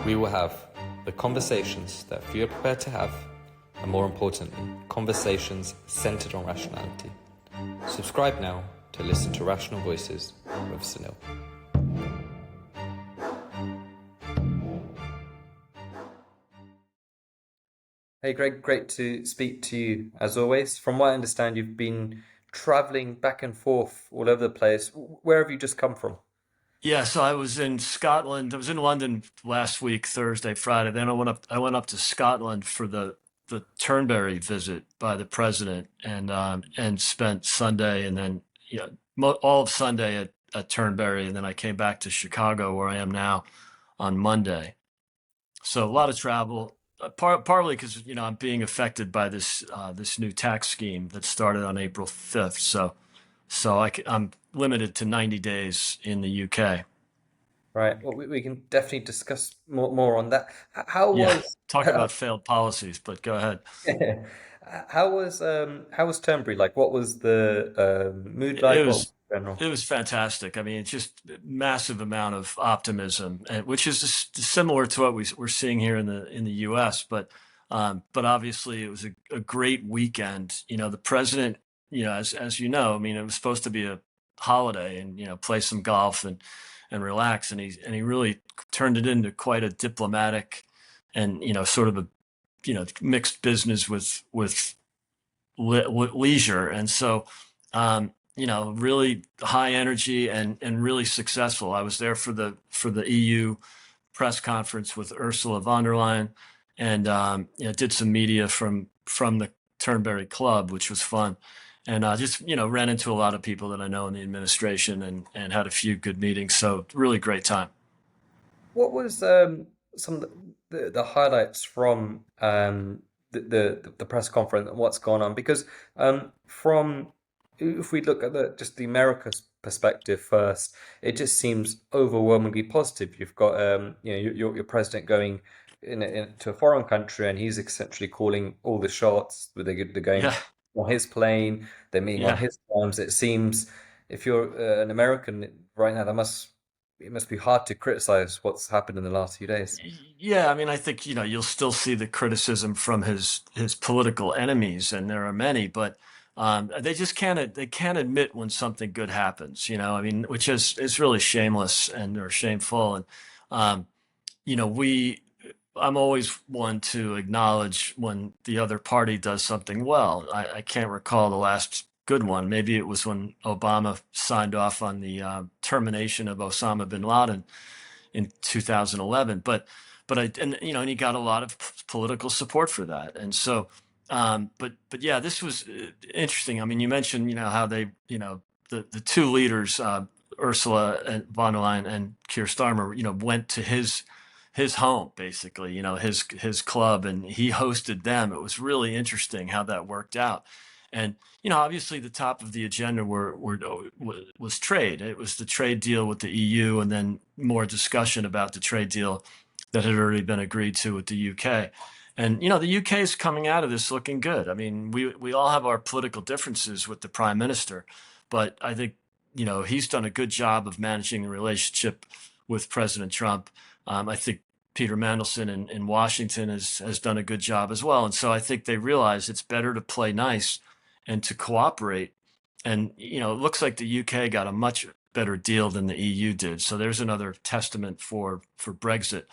We will have the conversations that few are prepared to have, and more importantly, conversations centered on rationality. Subscribe now to listen to Rational Voices with Sunil. Hey Greg, great to speak to you as always. From what I understand, you've been traveling back and forth all over the place. Where have you just come from? Yeah, so I was in Scotland. I was in London last week, Thursday, Friday. Then I went up to Scotland for the Turnberry visit by the president, and spent Sunday, and then all of Sunday at Turnberry, and then I came back to Chicago where I am now on Monday. So a lot of travel, partly because I'm being affected by this new tax scheme that started on April 5th. I'm limited to 90 days in the UK. Right. Well, we can definitely discuss more on that. How Yeah, was talk about failed policies, but go ahead. how was Turnberry like? What was the mood It like? What was was the general? it was fantastic. I mean, it's just massive amount of optimism, which is just similar to what we're seeing here in the U.S. But obviously, it was a great weekend. The president, as you know, I mean, it was supposed to be a holiday and play some golf and relax, and he really turned it into quite a diplomatic and sort of a mixed business with leisure. And so, really high energy and really successful. I was there for the EU press conference with Ursula von der Leyen, and did some media from the Turnberry Club, which was fun. And just ran into a lot of people that I know in the administration, and had a few good meetings. So really great time. What was some of the highlights from the press conference and what's gone on? Because from if we look at the America's perspective first, it just seems overwhelmingly positive. You've got your president going into a foreign country, and he's essentially calling all the shots. They're going Yeah, on his plane, they're meeting on yeah. his terms. It seems if you're an American right now, it must be hard to criticize what's happened in the last few days. Yeah, I mean, I think you'll still see the criticism from his political enemies, and there are many, but they can't admit when something good happens. I mean, which is really shameless and or shameful. And um, you know, we I'm always one to acknowledge when the other party does something well. I can't recall the last good one. Maybe it was when Obama signed off on the termination of Osama bin Laden in 2011. And he got a lot of political support for that. And so, but yeah, this was interesting. I mean, you mentioned how they the two leaders, Ursula and von der Leyen and Keir Starmer, went to his home, basically, his club, and he hosted them. It was really interesting how that worked out. And obviously, the top of the agenda was trade. It was the trade deal with the EU, and then more discussion about the trade deal that had already been agreed to with the UK. And the UK is coming out of this looking good. I mean, we all have our political differences with the prime minister, but I think he's done a good job of managing the relationship with President Trump. I think Peter Mandelson in Washington has done a good job as well. And so I think they realize it's better to play nice and to cooperate. And it looks like the UK got a much better deal than the EU did. So there's another testament for Brexit.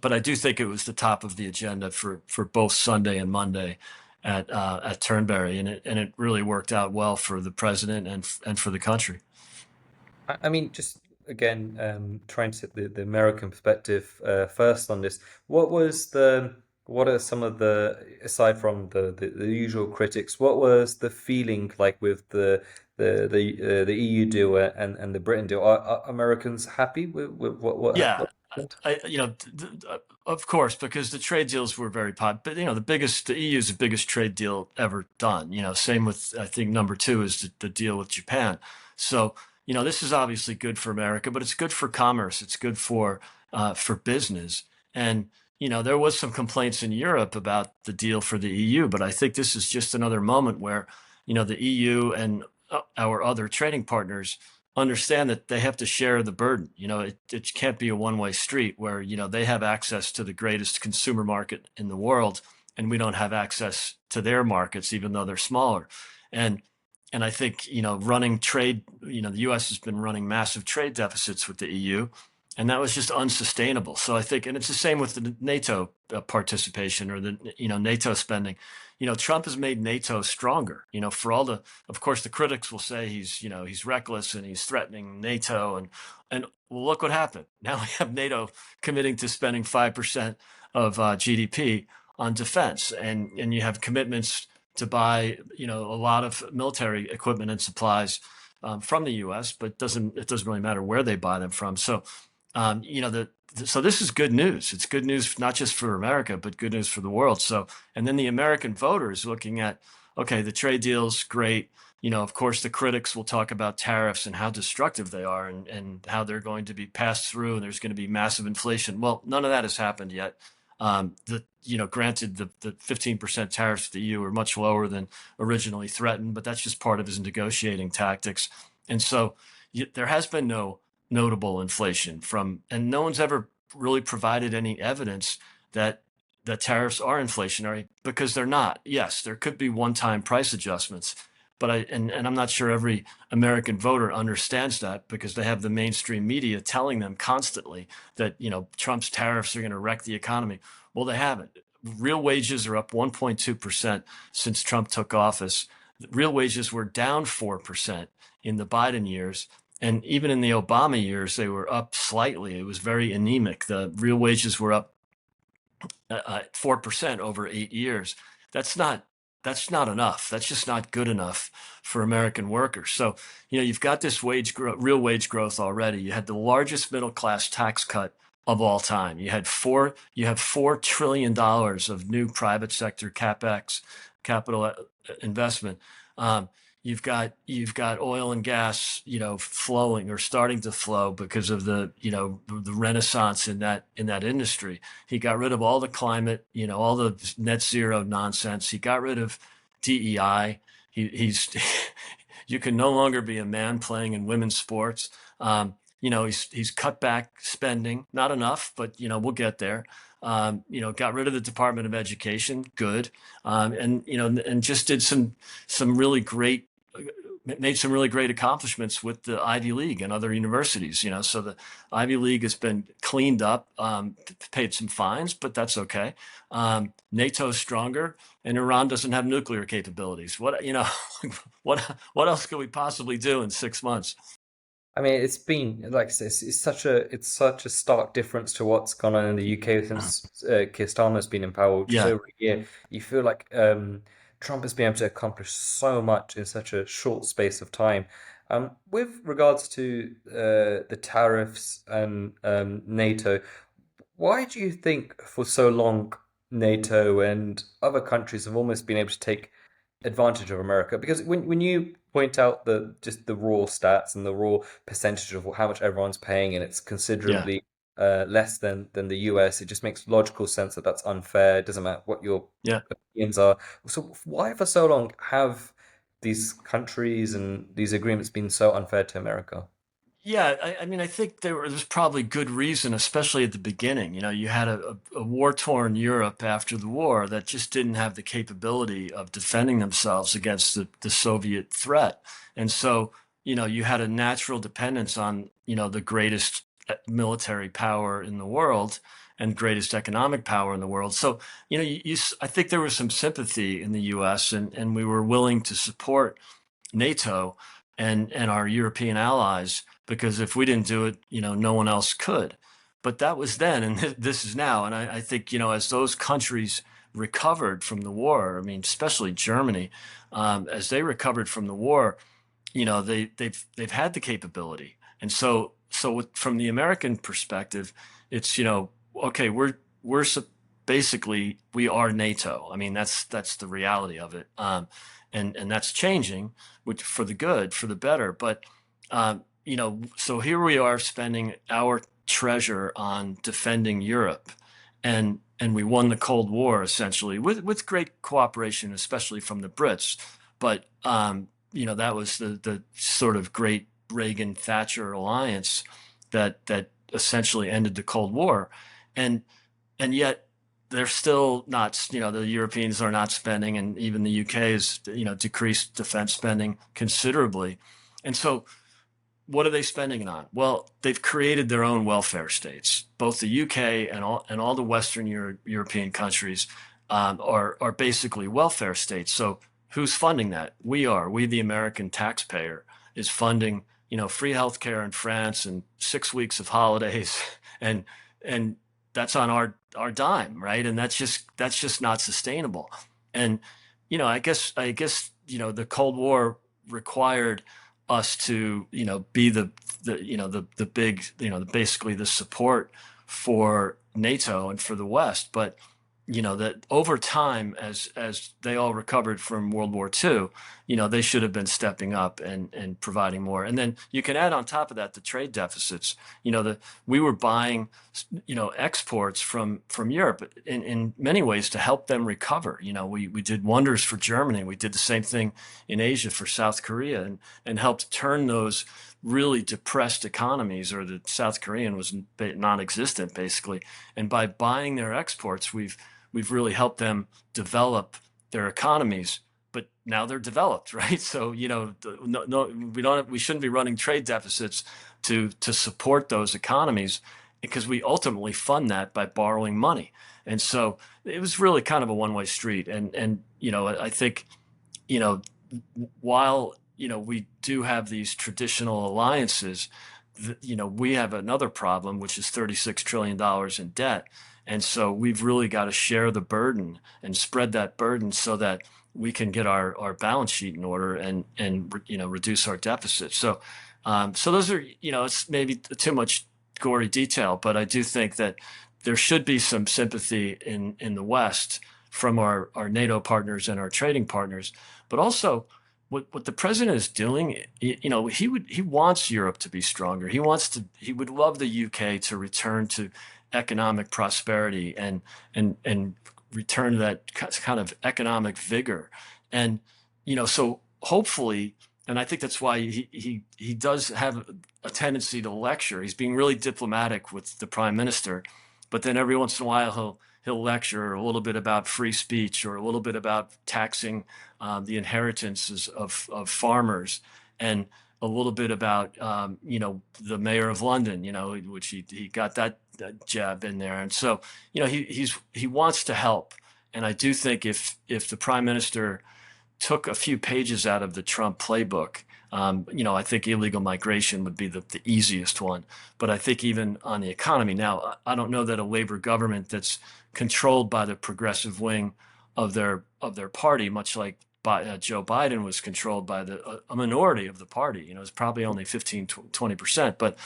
But I do think it was the top of the agenda for both Sunday and Monday at Turnberry, and it really worked out well for the president and for the country. I mean, just again, trying to set the American perspective first on this. What are some of aside from the usual critics, what was the feeling like with the EU deal and the Britain deal? Are Americans happy with Yeah, what happened? of course, because the trade deals were very popular. But the EU is the biggest trade deal ever done. Same with, I think, number two is the deal with Japan. So this is obviously good for America, but it's good for commerce. It's good for business. And there was some complaints in Europe about the deal for the EU, but I think this is just another moment where the EU and our other trading partners understand that they have to share the burden. It can't be a one-way street where, they have access to the greatest consumer market in the world and we don't have access to their markets, even though they're smaller. And and I think, running trade, the US has been running massive trade deficits with the EU, and that was just unsustainable. So I think, and it's the same with the NATO participation or the, NATO spending. Trump has made NATO stronger, for all the, of course, the critics will say he's reckless and he's threatening NATO. And well, look what happened. Now we have NATO committing to spending 5% of GDP on defense. And you have commitments to buy, a lot of military equipment and supplies from the U.S., but it doesn't really matter where they buy them from. So, so this is good news. It's good news not just for America, but good news for the world. So, and then the American voters looking at, okay, the trade deal's great. Of course, the critics will talk about tariffs and how destructive they are and how they're going to be passed through and there's going to be massive inflation. Well, none of that has happened yet. Granted, the 15% tariffs to the EU are much lower than originally threatened, but that's just part of his negotiating tactics. And so there has been no notable inflation and no one's ever really provided any evidence that tariffs are inflationary, because they're not. Yes, there could be one-time price adjustments, but I'm not sure every American voter understands that, because they have the mainstream media telling them constantly that, Trump's tariffs are going to wreck the economy. Well, they haven't. Real wages are up 1.2% since Trump took office. Real wages were down 4% in the Biden years. And even in the Obama years, they were up slightly. It was very anemic. The real wages were up 4% over 8 years. That's not enough. That's just not good enough for American workers. So, you've got this real wage growth already. You had the largest middle class tax cut of all time. You have $4 trillion of new private sector CapEx, capital investment. You've got oil and gas, flowing or starting to flow because of the renaissance in that industry. He got rid of all the climate, all the net zero nonsense. He got rid of DEI. He's you can no longer be a man playing in women's sports. He's cut back spending, not enough, but we'll get there. Got rid of the Department of Education, good, and just did some really great, made some really great accomplishments with the Ivy League and other universities. So the Ivy League has been cleaned up, paid some fines, but that's okay. NATO's stronger, and Iran doesn't have nuclear capabilities. What else could we possibly do in 6 months? I mean, it's been like I said, it's such a stark difference to what's gone on in the UK since Keir Starmer's been in power, which is Yeah, over a year. You feel like Trump has been able to accomplish so much in such a short space of time. With regards to the tariffs and NATO, why do you think for so long NATO and other countries have almost been able to take advantage of America? Because when you point out just the raw stats and the raw percentage of how much everyone's paying, and it's yeah. considerably less than the US, it just makes logical sense that that's unfair. It doesn't matter what your Yeah. opinions are. So why for so long have these countries and these agreements been so unfair to America? Yeah, I mean, I think there's probably good reason, especially at the beginning. You had a war-torn Europe after the war that just didn't have the capability of defending themselves against the Soviet threat. And so, you had a natural dependence on, the greatest military power in the world and greatest economic power in the world. So, I think there was some sympathy in the US, and we were willing to support NATO and our European allies, because if we didn't do it, no one else could. But that was then, and this is now. And I think, as those countries recovered from the war, I mean, especially Germany, as they recovered from the war, they've had the capability. And from the American perspective, it's, okay, basically we are NATO. I mean, that's the reality of it. And that's changing, which for the good, for the better. But so here we are spending our treasure on defending Europe, and we won the Cold War essentially with great cooperation, especially from the Brits. But that was the sort of great Reagan-Thatcher alliance that essentially ended the Cold War, and yet they're still not, the Europeans are not spending, and even the UK has, decreased defense spending considerably. And so what are they spending it on? Well, they've created their own welfare states. Both the UK and all the Western European countries are basically welfare states. So who's funding that? We are. We, the American taxpayer, is funding, free healthcare in France and 6 weeks of holidays, and and that's on our dime, right? And that's just not sustainable. And I guess the Cold War required us to be the big, basically the support for NATO and for the West. But that over time, as they all recovered from World War II, they should have been stepping up and providing more. And then you can add on top of that the trade deficits. We were buying exports from Europe in many ways to help them recover. We did wonders for Germany. We did the same thing in Asia for South Korea, and helped turn those really depressed economies, or the South Korean was non-existent basically. And by buying their exports, we've really helped them develop their economies. But now they're developed, right? So we shouldn't be running trade deficits to support those economies, because we ultimately fund that by borrowing money. And so it was really kind of a one-way street. And I think while we do have these traditional alliances, we have another problem, which is $36 trillion in debt. And so we've really got to share the burden and spread that burden so that we can get our balance sheet in order and reduce our deficit. So those are, it's maybe too much gory detail, but I do think that there should be some sympathy in the West from our NATO partners and our trading partners. But also, what the president is doing, he wants Europe to be stronger. He would love the UK to return to economic prosperity and return to that kind of economic vigor. And so hopefully, and I think that's why he does have a tendency to lecture. He's being really diplomatic with the prime minister, but then every once in a while he'll lecture a little bit about free speech, or a little bit about taxing the inheritances of farmers, and a little bit about the mayor of London, which he got that jab in there. And so he wants to help. And I do think if the prime minister took a few pages out of the Trump playbook, I think illegal migration would be the easiest one. But I think even on the economy, now I don't know that a Labor government that's controlled by the progressive wing of their party, much like Joe Biden was controlled by a minority of the party. It's probably only 15-20%, but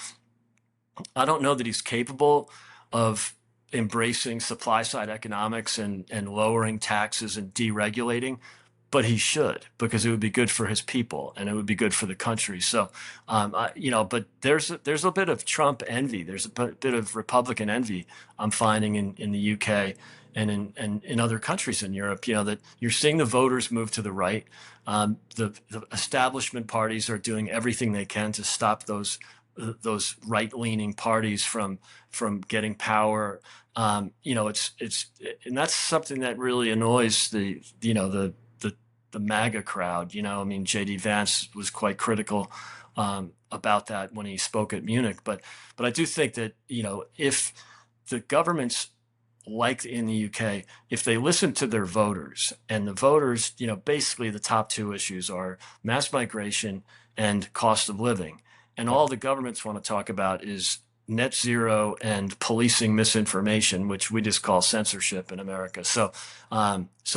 I don't know that he's capable of embracing supply side economics and lowering taxes and deregulating. But he should, because it would be good for his people and it would be good for the country. So, but there's a bit of Trump envy. There's a bit of Republican envy I'm finding in the UK and in other countries in Europe. That you're seeing the voters move to the right. The establishment parties are doing everything they can to stop those right-leaning parties from getting power. It's and that's something that really annoys the MAGA crowd. J.D. Vance was quite critical about that when he spoke at Munich. But I do think that, if the governments, like in the UK, if they listen to their voters, and the voters, basically the top two issues are mass migration and cost of living. And all the governments want to talk about is net zero and policing misinformation, which we just call censorship in America. So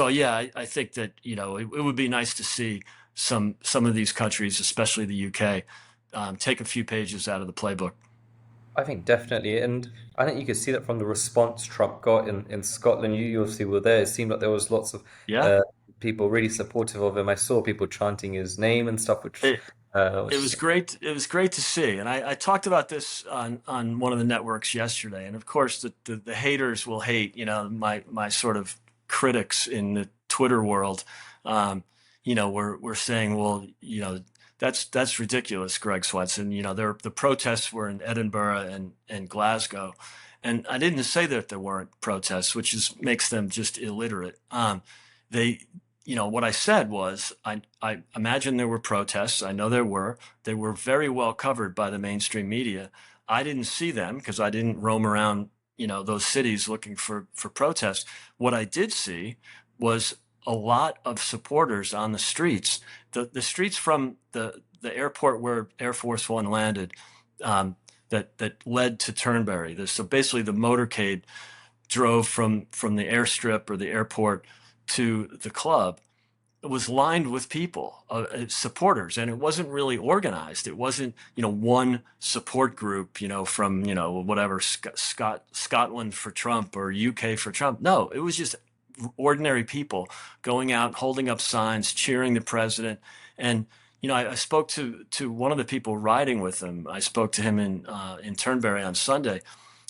yeah, I think that, it would be nice to see some of these countries, especially the UK, take a few pages out of the playbook. I think definitely, and I think you could see that from the response Trump got in Scotland. You obviously were there. It seemed like there was lots of Yeah. uh, people really supportive of him. I saw people chanting his name and stuff, It, it which was great. It was great to see. And I talked about this on one of the networks yesterday. And of course, the haters will hate, my sort of critics in the Twitter world. We're saying, well, That's ridiculous, Greg Swenson. The protests were in Edinburgh and Glasgow, and I didn't say that there weren't protests, which makes them just illiterate. They, what I said was I imagine there were protests. I know there were. They were very well covered by the mainstream media. I didn't see them because I didn't roam around, those cities looking for protests. What I did see was a lot of supporters on the streets. The streets from the airport where Air Force One landed, that led to Turnberry. So basically, the motorcade drove from the airstrip or the airport to the club. It was lined with people, supporters, and it wasn't really organized. It wasn't, one support group, from, whatever, Scotland for Trump or UK for Trump. No, it was just ordinary people going out, holding up signs, cheering the president. And, I spoke to one of the people riding with him. I spoke to him in Turnberry on Sunday,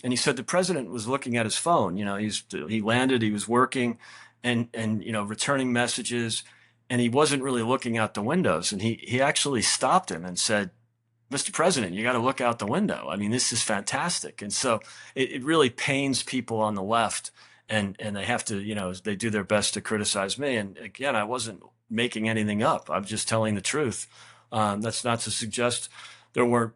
and he said the president was looking at his phone. He landed, he was working and, returning messages, and he wasn't really looking out the windows. And he actually stopped him and said, Mr. President, you got to look out the window. I mean, this is fantastic. And so it really pains people on the left, and they have to, they do their best to criticize me. And again, I wasn't making anything up. I'm just telling the truth. That's not to suggest there weren't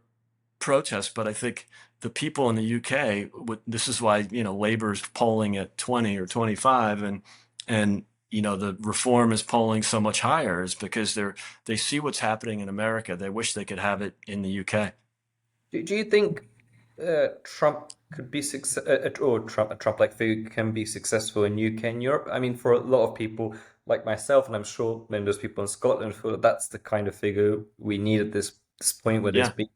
protests, but I think the people in the UK, this is why, Labour's polling at 20 or 25, and the Reform is polling so much higher, is because they see what's happening in America. They wish they could have it in the UK. Do you think Trump could be success or a Trump-like figure can be successful in UK and Europe? I mean, for a lot of people like myself, and I'm sure many of those people in Scotland feel that that's the kind of figure we need at this point, where there's Yeah. been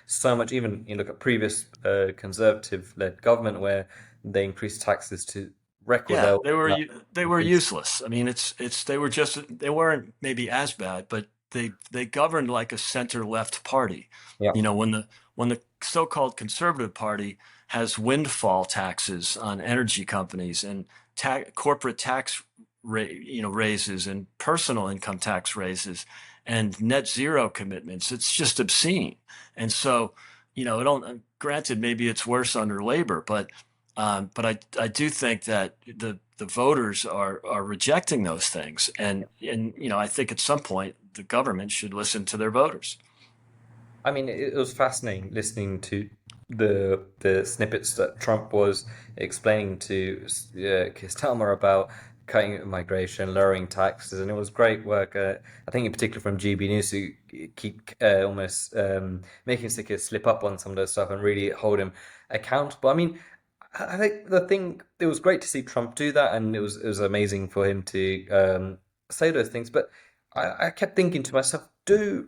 so much. Even you look at previous conservative-led government where they increased taxes to record Yeah, levels. they were useless. I mean, they weren't maybe as bad, but they governed like a center left party. Yeah, When the so-called conservative party has windfall taxes on energy companies and corporate tax raises and personal income tax raises and net zero commitments, it's just obscene. And so, it don't. Granted, maybe it's worse under Labor, but I do think that the voters are rejecting those things, and I think at some point the government should listen to their voters. I mean, it was fascinating listening to the snippets that Trump was explaining to Keir Starmer about cutting migration, lowering taxes, and it was great work. I think in particular from GB News, who keep almost making Stickers slip up on some of those stuff and really hold him accountable. I mean, I think the thing it was great to see Trump do that, and it was amazing for him to say those things. But I kept thinking to myself, does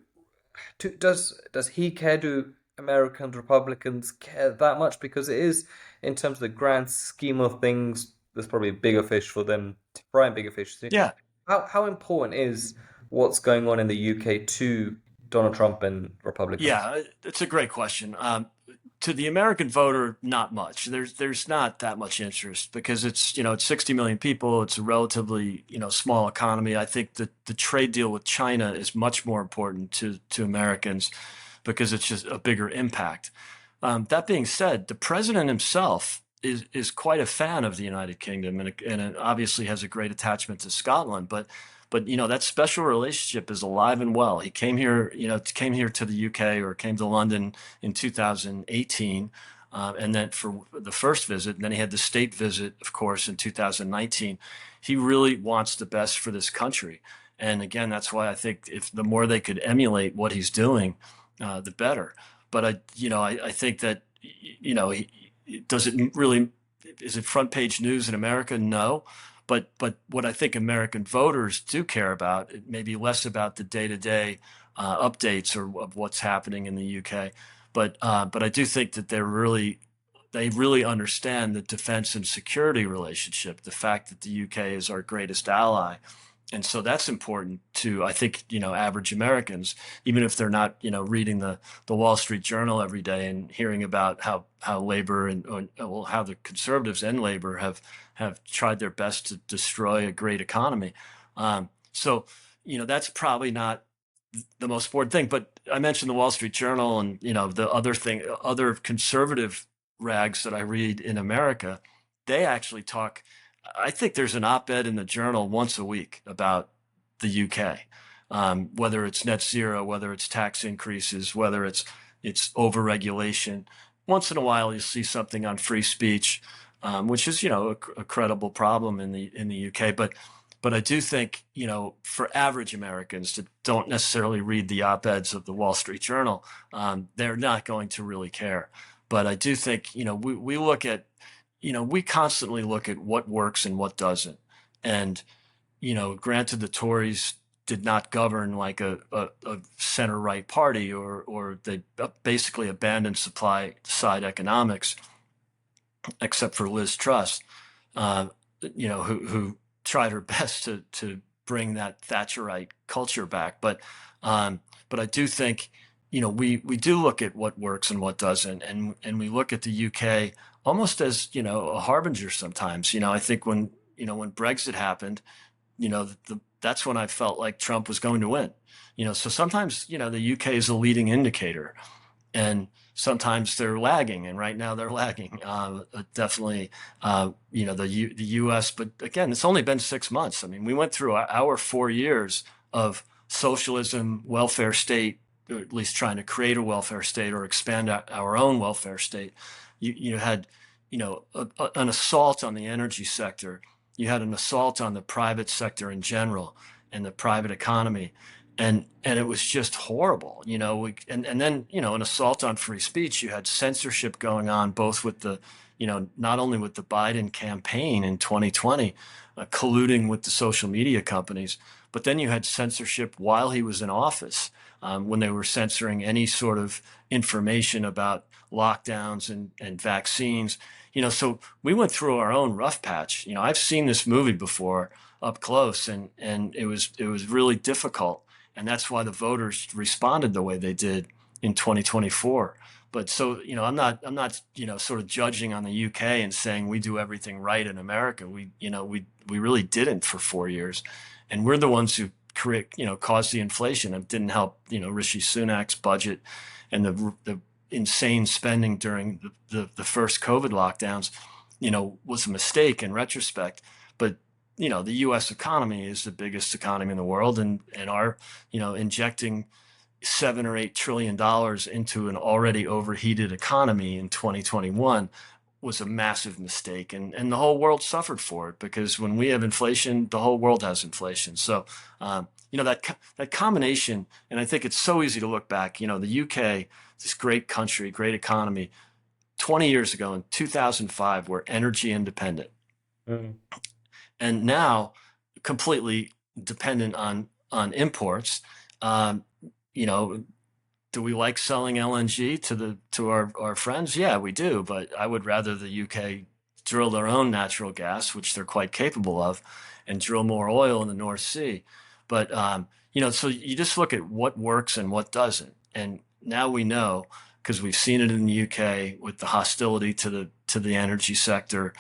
he care? Do American Republicans care that much? Because it is, in terms of the grand scheme of things, there's probably a bigger fish for them to fry and bigger fish. So Yeah, how important is what's going on in the UK to Donald Trump and Republicans? yeah, it's a great question. To the American voter, not much. There's not that much interest because it's 60 million people. It's a relatively small economy. I think that the trade deal with China is much more important to Americans because it's just a bigger impact. That being said, the president himself is quite a fan of the United Kingdom, and obviously has a great attachment to Scotland. But that special relationship is alive and well. He came here to the UK, or came to London in 2018, and then for the first visit, and then he had the state visit, of course, in 2019. He really wants the best for this country, and again, that's why I think if the more they could emulate what he's doing, the better. But I think that does it really, is it front page news in America? No. But what I think American voters do care about, it may be less about the day-to-day updates or of what's happening in the UK, but I do think that they really understand the defense and security relationship, the fact that the UK is our greatest ally. And so that's important to, I think, average Americans, even if they're not, reading the Wall Street Journal every day and hearing about how Labor well, how the conservatives and Labor have tried their best to destroy a great economy. So, that's probably not the most important thing. But I mentioned the Wall Street Journal and the other conservative rags that I read in America. They actually talk. I think there's an op-ed in the Journal once a week about the UK, whether it's net zero, whether it's tax increases, whether it's overregulation. Once in a while, you see something on free speech, which is a credible problem in the UK. But I do think, for average Americans that don't necessarily read the op-eds of the Wall Street Journal, they're not going to really care. But I do think, we look at, we constantly look at what works and what doesn't. And, granted, the Tories did not govern like a center-right party, or they basically abandoned supply side economics, except for Liz Truss, uh, who tried her best to bring that Thatcherite culture back. But I do think, we do look at what works and what doesn't, and we look at the UK almost as, a harbinger sometimes. I think when Brexit happened, that's when I felt like Trump was going to win. So sometimes, the UK is a leading indicator, and sometimes they're lagging, and right now they're lagging. Definitely, the U.S. But again, it's only been 6 months. I mean, we went through our 4 years of socialism, welfare state, or at least trying to create a welfare state or expand our own welfare state. You had, an assault on the energy sector. You had an assault on the private sector in general and the private economy. And it was just horrible, and then, an assault on free speech. You had censorship going on, both with not only with the Biden campaign in 2020, colluding with the social media companies, but then you had censorship while he was in office, when they were censoring any sort of information about lockdowns and vaccines. So we went through our own rough patch. I've seen this movie before up close, and it was really difficult. And that's why the voters responded the way they did in 2024. But so, I'm not, sort of judging on the UK and saying we do everything right in America. We really didn't for 4 years. And we're the ones who caused the inflation. It didn't help, Rishi Sunak's budget and the insane spending during the first COVID lockdowns, was a mistake in retrospect. But the U.S. economy is the biggest economy in the world, and our, injecting $7 or $8 trillion into an already overheated economy in 2021 was a massive mistake, and the whole world suffered for it, because when we have inflation, the whole world has inflation. So, that combination, and I think it's so easy to look back. The UK, this great country, great economy, 20 years ago in 2005, we're energy independent. Mm. And now completely dependent on imports. Um, you know, do we like selling LNG to our friends? Yeah, we do. But I would rather the UK drill their own natural gas, which they're quite capable of, and drill more oil in the North Sea. But so you just look at what works and what doesn't. And now we know, because we've seen it in the UK with the hostility to the energy sector.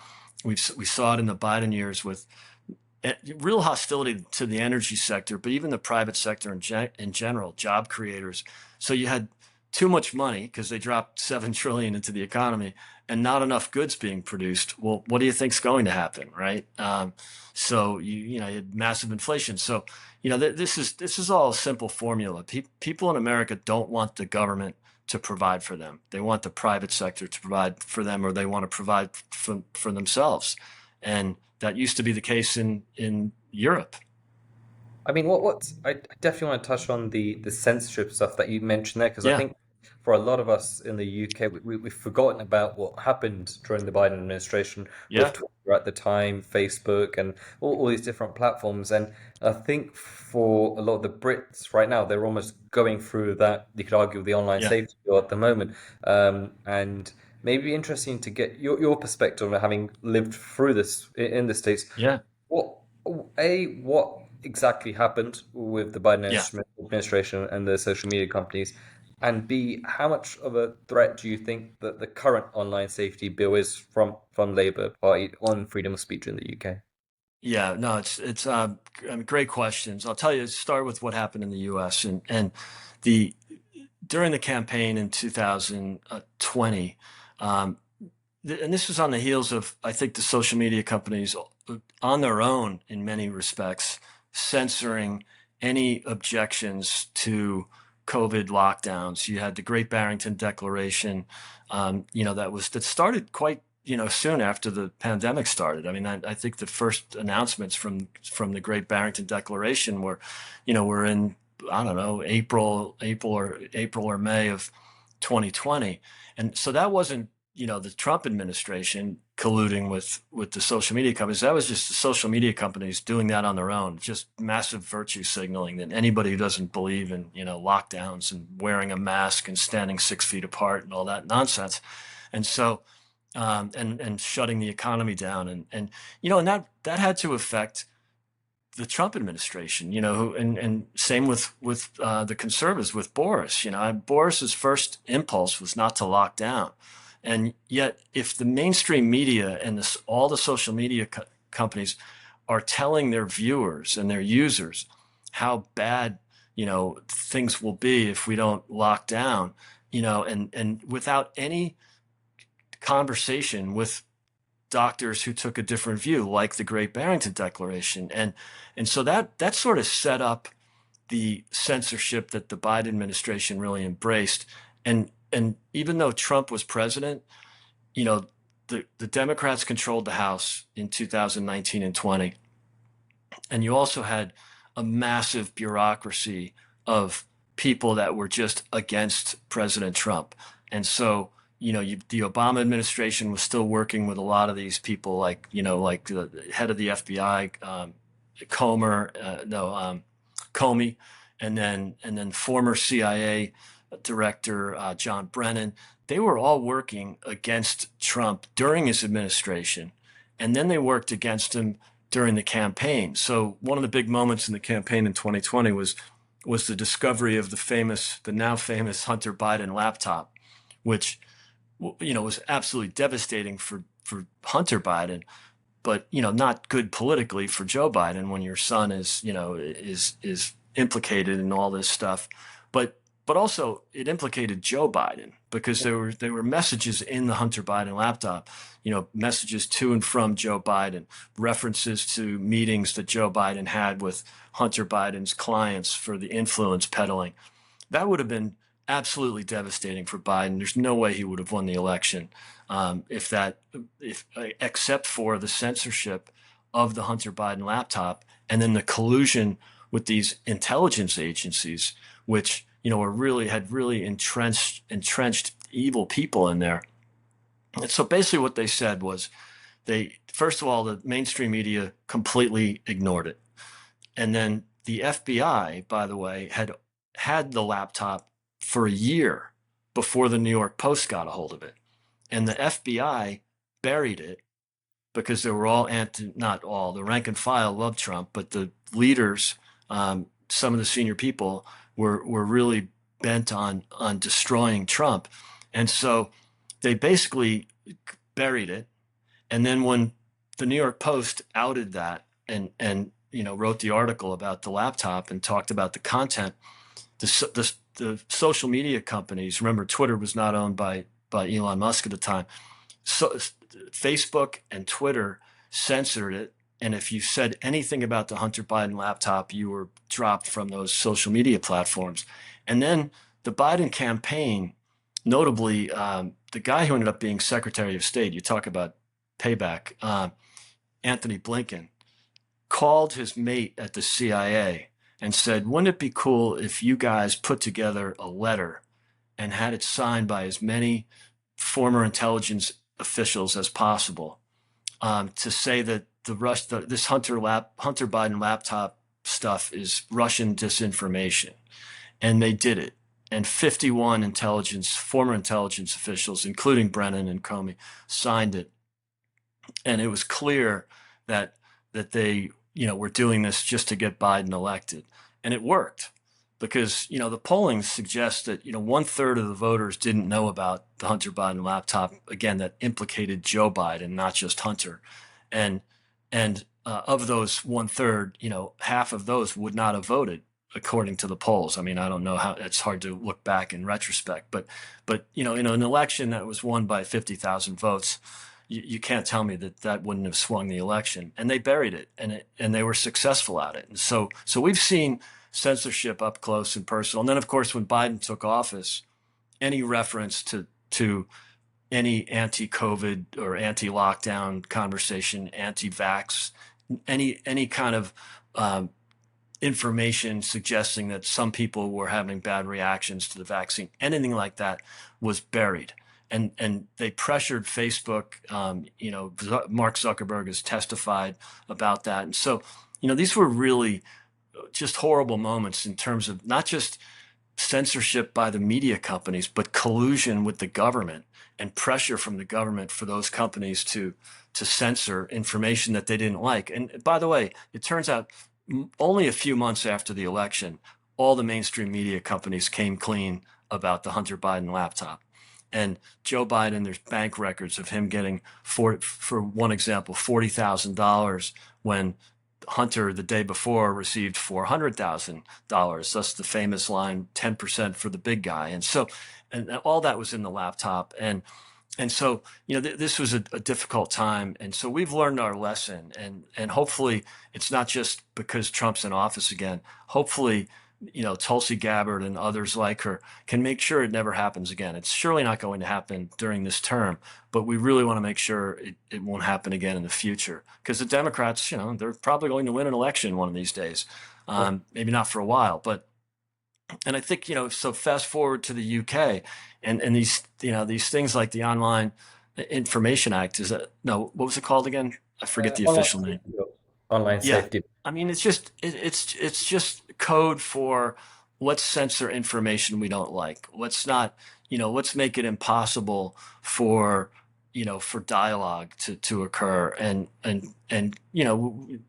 We saw it in the Biden years with real hostility to the energy sector, but even the private sector in general, job creators. So you had too much money because they dropped 7 trillion into the economy and not enough goods being produced. Well, what do you think's going to happen, right? So you had massive inflation. So this is all a simple formula. People in America don't want the government to provide for them. They want the private sector to provide for them, or they want to provide for themselves. And that used to be the case in Europe. I mean, I definitely want to touch on the censorship stuff that you mentioned there, because I Yeah, think for a lot of us in the UK, we've forgotten about what happened during the Biden administration with yeah, Twitter at the time, Facebook, and all these different platforms. And I think for a lot of the Brits right now, they're almost going through that, you could argue, the online yeah, safety bill at the moment. And maybe interesting to get your perspective on having lived through this in the States. yeah, What what exactly happened with the Biden yeah. administration and the social media companies? And B, how much of a threat do you think that the current online safety bill is from Labour Party on freedom of speech in the UK? Yeah, no, it's I mean, great questions. I'll tell you, start with what happened in the U.S. and the during the campaign in 2020, um, and this was on the heels of, I think, the social media companies on their own in many respects censoring any objections to COVID lockdowns. You had the Great Barrington Declaration, that started quite soon after the pandemic started. I mean, I think the first announcements from the Great Barrington Declaration were in, I don't know, April or May of 2020, and so that wasn't the Trump administration colluding with the social media companies. That was just the social media companies doing that on their own, just massive virtue signaling that anybody who doesn't believe in lockdowns and wearing a mask and standing 6 feet apart and all that nonsense, and so and shutting the economy down, and that had to affect the Trump administration, and same with the conservatives with Boris. Boris's first impulse was not to lock down, and yet if the mainstream media and all the social media companies are telling their viewers and their users how bad things will be if we don't lock down, and without any conversation with doctors who took a different view, like the Great Barrington Declaration, and so that sort of set up the censorship that the Biden administration really embraced. And even though Trump was president, the Democrats controlled the House in 2019 and 20, and you also had a massive bureaucracy of people that were just against President Trump, and so the Obama administration was still working with a lot of these people, like the head of the FBI, Comer, no, Comey, and then former CIA director John Brennan. They were all working against Trump during his administration, and then they worked against him during the campaign. So one of the big moments in the campaign in 2020 was the discovery of the now famous Hunter Biden laptop, which was absolutely devastating for Hunter Biden, but not good politically for Joe Biden when your son is implicated in all this stuff. But also it implicated Joe Biden because there were messages in the Hunter Biden laptop, messages to and from Joe Biden, references to meetings that Joe Biden had with Hunter Biden's clients for the influence peddling. That would have been absolutely devastating for Biden. There's no way he would have won the election if except for the censorship of the Hunter Biden laptop, and then the collusion with these intelligence agencies, which had really entrenched evil people in there. And so basically, what they said was, first of all, the mainstream media completely ignored it, and then the FBI, by the way, had the laptop for a year before the New York Post got a hold of it. And the FBI buried it because they were not all, the rank and file loved Trump, but the leaders, some of the senior people were really bent on destroying Trump. And so they basically buried it. And then when the New York Post outed that and wrote the article about the laptop and talked about the content, the social media companies, remember Twitter was not owned by Elon Musk at the time, so Facebook and Twitter censored it, and if you said anything about the Hunter Biden laptop, you were dropped from those social media platforms. And then the Biden campaign, notably the guy who ended up being Secretary of State, you talk about payback, Anthony Blinken, called his mate at the CIA and said, wouldn't it be cool if you guys put together a letter and had it signed by as many former intelligence officials as possible to say that this Hunter Biden laptop stuff is Russian disinformation? And they did it. And 51 former intelligence officials, including Brennan and Comey, signed it. And it was clear that they were doing this just to get Biden elected. And it worked because, the polling suggests that, 1/3 of the voters didn't know about the Hunter Biden laptop, again, that implicated Joe Biden, not just Hunter. And of those one third, half of those would not have voted according to the polls. I mean, I don't know how, it's hard to look back in retrospect, but in an election that was won by 50,000 votes, you can't tell me that wouldn't have swung the election. And they buried it, and they were successful at it. And so we've seen censorship up close and personal. And then, of course, when Biden took office, any reference to any anti-COVID or anti-lockdown conversation, anti-vax, any kind of information suggesting that some people were having bad reactions to the vaccine, anything like that was buried. And they pressured Facebook. Mark Zuckerberg has testified about that. And so, these were really just horrible moments in terms of not just censorship by the media companies, but collusion with the government and pressure from the government for those companies to censor information that they didn't like. And by the way, it turns out only a few months after the election, all the mainstream media companies came clean about the Hunter Biden laptop. And Joe Biden, there's bank records of him getting, for one example, $40,000 when Hunter the day before received $400,000. That's the famous line, 10% for the big guy. And so, and all that was in the laptop. And so, this was a difficult time. And so we've learned our lesson, and hopefully it's not just because Trump's in office again. Hopefully, Tulsi Gabbard and others like her can make sure it never happens again. It's surely not going to happen during this term, but we really want to make sure it won't happen again in the future, because the Democrats, they're probably going to win an election one of these days. Maybe not for a while, and I think, so fast forward to the UK and these, these things like the Online Information Act, what was it called again? I forget the official name. Online Yeah. safety. I mean, it's just code for let's censor information we don't like. Let's not, let's make it impossible for, for dialogue to occur. And,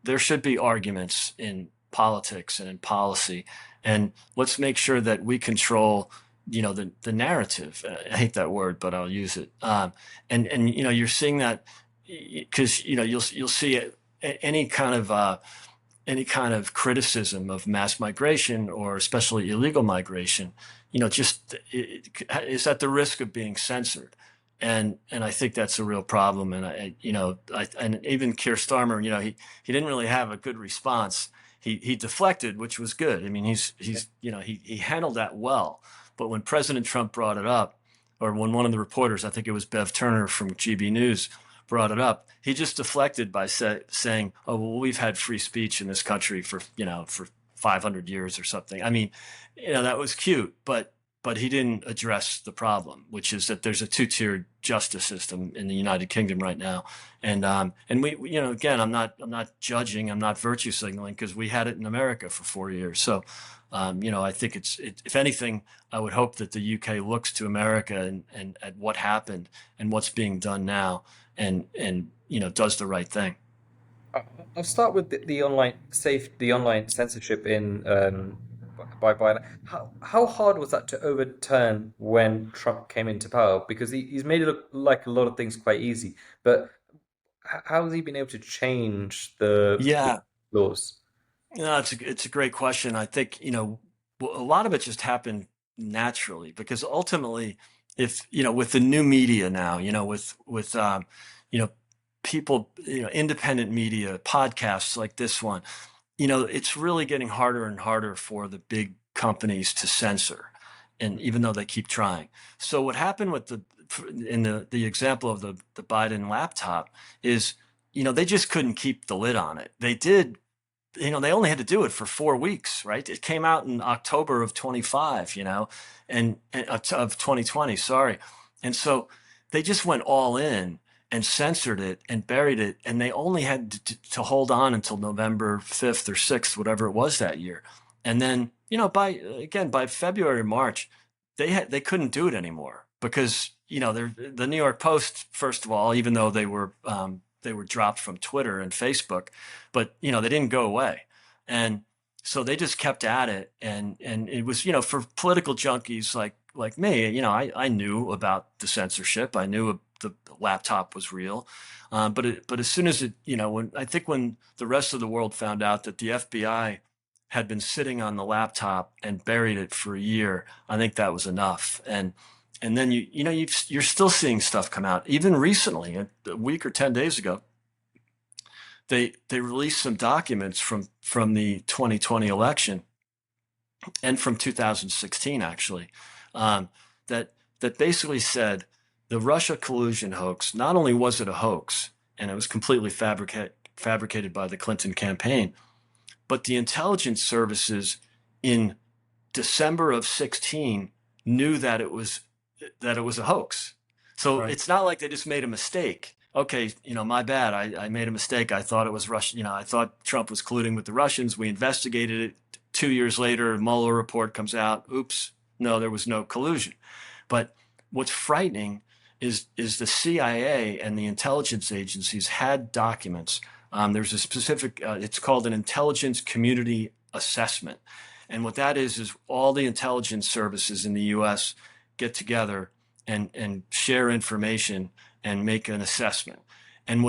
there should be arguments in politics and in policy, and let's make sure that we control, the narrative. I hate that word, but I'll use it. And you're seeing that because, you'll see it, any kind of criticism of mass migration, or especially illegal migration, just is at the risk of being censored. And I think that's a real problem. And and even Keir Starmer, he didn't really have a good response. He deflected, which was good. I mean, he handled that well. But when President Trump brought it up, or when one of the reporters, I think it was Bev Turner from GB News, brought it up, he just deflected by saying, "Oh, well, we've had free speech in this country for 500 years or something." I mean, that was cute, but he didn't address the problem, which is that there's a two-tiered justice system in the United Kingdom right now, and we again, I'm not judging, I'm not virtue signaling, because we had it in America for 4 years. So, I think if anything, I would hope that the UK looks to America and at what happened and what's being done now, and does the right thing. I'll start with the online censorship in by Biden. How hard was that to overturn when Trump came into power? Because he's made it look like a lot of things quite easy, but how has he been able to change the Yeah, laws? it's a great question. I think, a lot of it just happened naturally, because ultimately, if, with the new media now, with you know, people, independent media, podcasts like this one, it's really getting harder and harder for the big companies to censor. And even though they keep trying. So what happened with in the example of the Biden laptop is, they just couldn't keep the lid on it. They did, they only had to do it for 4 weeks, right? It came out in October of 25, and of 2020, sorry. And so they just went all in and censored it and buried it. And they only had to hold on until November 5th or 6th, whatever it was that year. And then, by February or March, they couldn't do it anymore, because, the New York Post, first of all, even though they were dropped from Twitter and Facebook, but, they didn't go away. And so they just kept at it. And it was, for political junkies like me, I knew about the censorship. I knew the laptop was real. But as soon as when the rest of the world found out that the FBI had been sitting on the laptop and buried it for a year, I think that was enough. And then you're still seeing stuff come out. Even recently, a week or 10 days ago, they released some documents from the 2020 election and from 2016 actually, that basically said the Russia collusion hoax. Not only was it a hoax, and it was completely fabricated by the Clinton campaign, but the intelligence services in December of 16 knew that it was a hoax. So Right. it's not like they just made a mistake. Okay, my bad. I made a mistake. I thought it was Russia. I thought Trump was colluding with the Russians. We investigated it. 2 years later, a Mueller report comes out. Oops, no, there was no collusion. But what's frightening is the CIA and the intelligence agencies had documents. There's a specific, it's called an intelligence community assessment. And what that is all the intelligence services in the U.S. get together and share information and make an assessment. And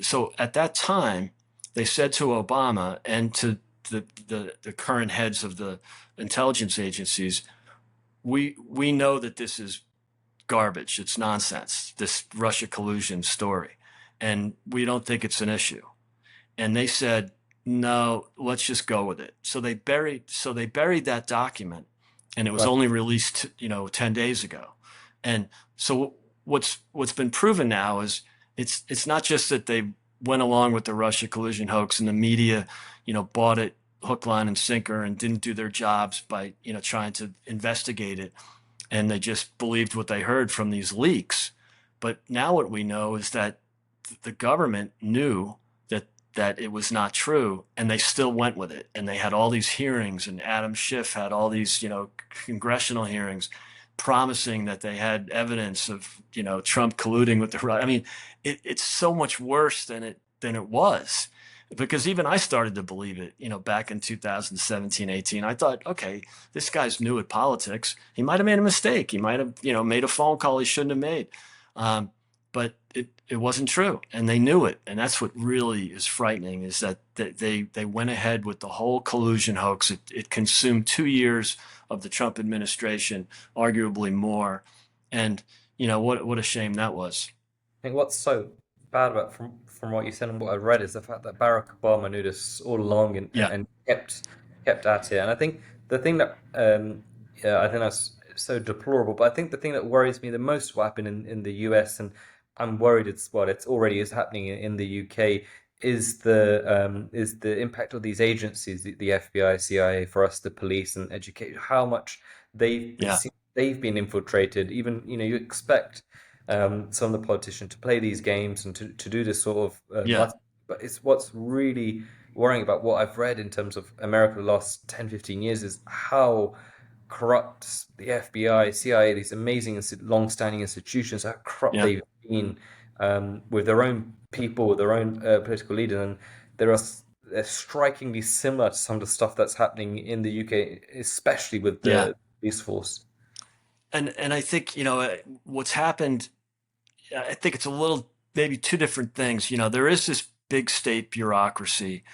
so at that time, they said to Obama and to the current heads of the intelligence agencies, we know that this is garbage. It's nonsense, this Russia collusion story. And we don't think it's an issue. And they said, no, let's just go with it. So they buried that document, and it was Right. only released, 10 days ago. And so what's been proven now is it's not just that they went along with the Russia collusion hoax and the media, bought it hook, line, and sinker and didn't do their jobs by, trying to investigate it. And they just believed what they heard from these leaks. But now what we know is that the government knew that it was not true, and they still went with it. And they had all these hearings, and Adam Schiff had all these, congressional hearings promising that they had evidence of, Trump colluding with the Russians. I mean, it's so much worse than it was, because even I started to believe it, back in 2017, 18. I thought, okay, this guy's new at politics. He might have made a mistake. He might have, made a phone call he shouldn't have made. But it wasn't true, and they knew it. And that's what really is frightening, is that they went ahead with the whole collusion hoax. It consumed 2 years of the Trump administration, arguably more. And, what a shame that was. I think what's so bad about from what you said and what I read is the fact that Barack Obama knew this all along Yeah, and kept at it. And I think the thing that yeah, I think that's so deplorable. But I think the thing that worries me the most what happened in the US, and I'm worried it's already is happening in the UK, is the impact of these agencies, the FBI, CIA, for us, the police and educate, how much yeah, they've been infiltrated. Even you expect some of the politicians to play these games and to do this sort of yeah, but it's what's really worrying about what I've read in terms of America the last 10, 15 years is how corrupt the FBI, CIA, these amazing long-standing institutions, how corrupt yeah, they've been with their own people, with their own political leaders, and they're strikingly similar to some of the stuff that's happening in the UK, especially with yeah. the police force. And I think, what's happened, I think it's a little, maybe two different things. There is this big state bureaucracy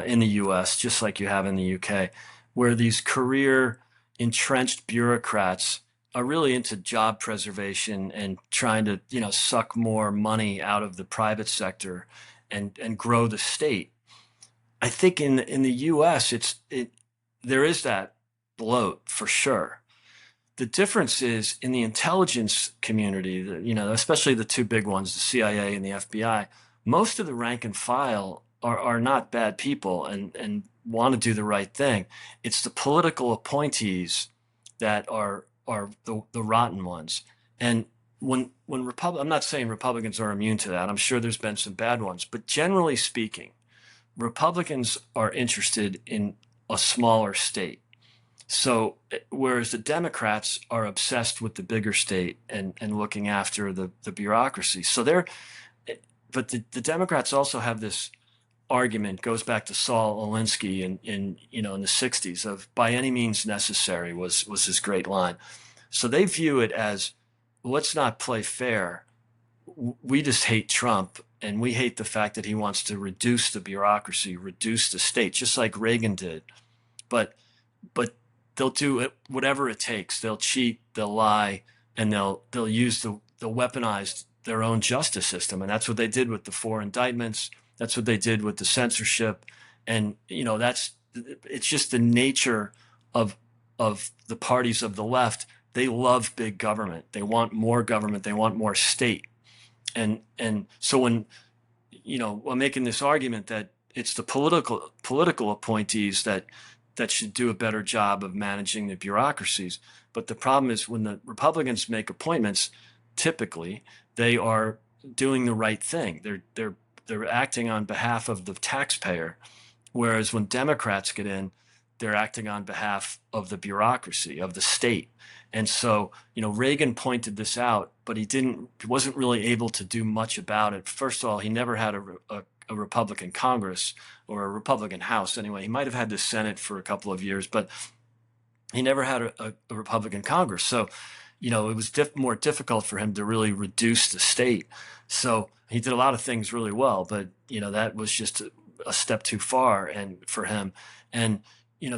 in the US, just like you have in the UK, where these career entrenched bureaucrats are really into job preservation and trying to, suck more money out of the private sector and grow the state. I think in the US, there is that bloat for sure. The difference is in the intelligence community, especially the two big ones, the CIA and the FBI, most of the rank and file are not bad people and want to do the right thing. It's the political appointees that are the rotten ones. And I'm not saying Republicans are immune to that. I'm sure there's been some bad ones, but generally speaking, Republicans are interested in a smaller state. So, whereas the Democrats are obsessed with the bigger state and looking after the bureaucracy. But the Democrats also have this argument, goes back to Saul Alinsky in the 60s, of by any means necessary was his great line. So they view it as, let's not play fair. we just hate Trump, and we hate the fact that he wants to reduce the bureaucracy, reduce the state, just like Reagan did. But but they'll do it, whatever it takes. They'll cheat, they'll lie, and they'll use they'll weaponize their own justice system, and that's what they did with the 4 indictments. That's what they did with the censorship, and it's just the nature of the parties of the left. They love big government. They want more government. They want more state. And so when I'm making this argument that it's the political appointees that should do a better job of managing the bureaucracies. But the problem is when the Republicans make appointments, typically they are doing the right thing. They're acting on behalf of the taxpayer, whereas when Democrats get in, they're acting on behalf of the bureaucracy, of the state. And so, Reagan pointed this out, but he wasn't really able to do much about it. First of all, he never had a Republican Congress or a Republican House anyway. He might have had the Senate for a couple of years, but he never had a Republican Congress. So, it was more difficult for him to really reduce the state. So he did a lot of things really well, but, that was just a step too far and for him. And,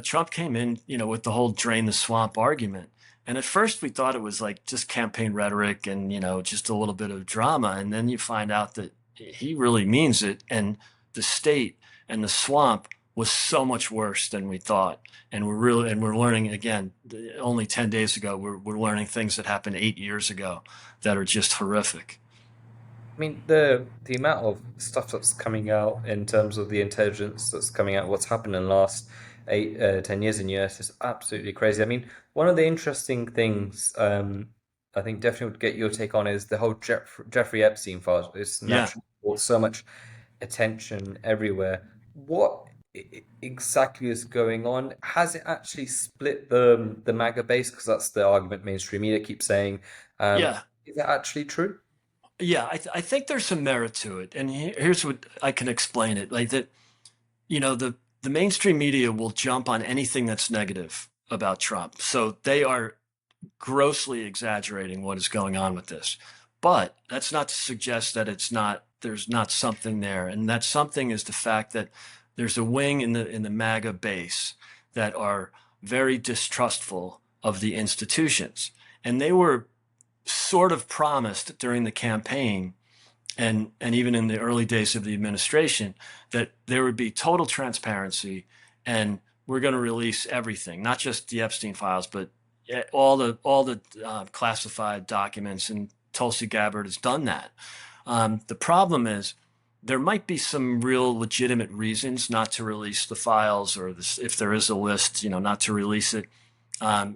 Trump came in, with the whole drain the swamp argument. And at first we thought it was like just campaign rhetoric and, just a little bit of drama. And then you find out that he really means it. And the state and the swamp was so much worse than we thought. And we're learning again, only 10 days ago, we're learning things that happened 8 years ago that are just horrific. I mean, the amount of stuff that's coming out in terms of the intelligence that's coming out, what's happened in the last 10 years in the US is absolutely crazy. I mean, one of the interesting things I think definitely would get your take on is the whole Jeffrey Epstein files. It's Yeah. naturally brought so much attention everywhere. What exactly is going on? Has it actually split the MAGA base? Because that's the argument mainstream media keeps saying. Um, Yeah. is it actually true? Yeah. I think there's some merit to it. And here's what I can explain it like that, the mainstream media will jump on anything that's negative about Trump. So they are grossly exaggerating what is going on with this. But that's not to suggest that there's not something there. And that something is the fact that there's a wing in the MAGA base that are very distrustful of the institutions. And they were sort of promised during the campaign and even in the early days of the administration that there would be total transparency and we're going to release everything, not just the Epstein files, but all the classified documents. And Tulsi Gabbard has done that. The problem is there might be some real legitimate reasons not to release the files, or if there is a list, not to release it.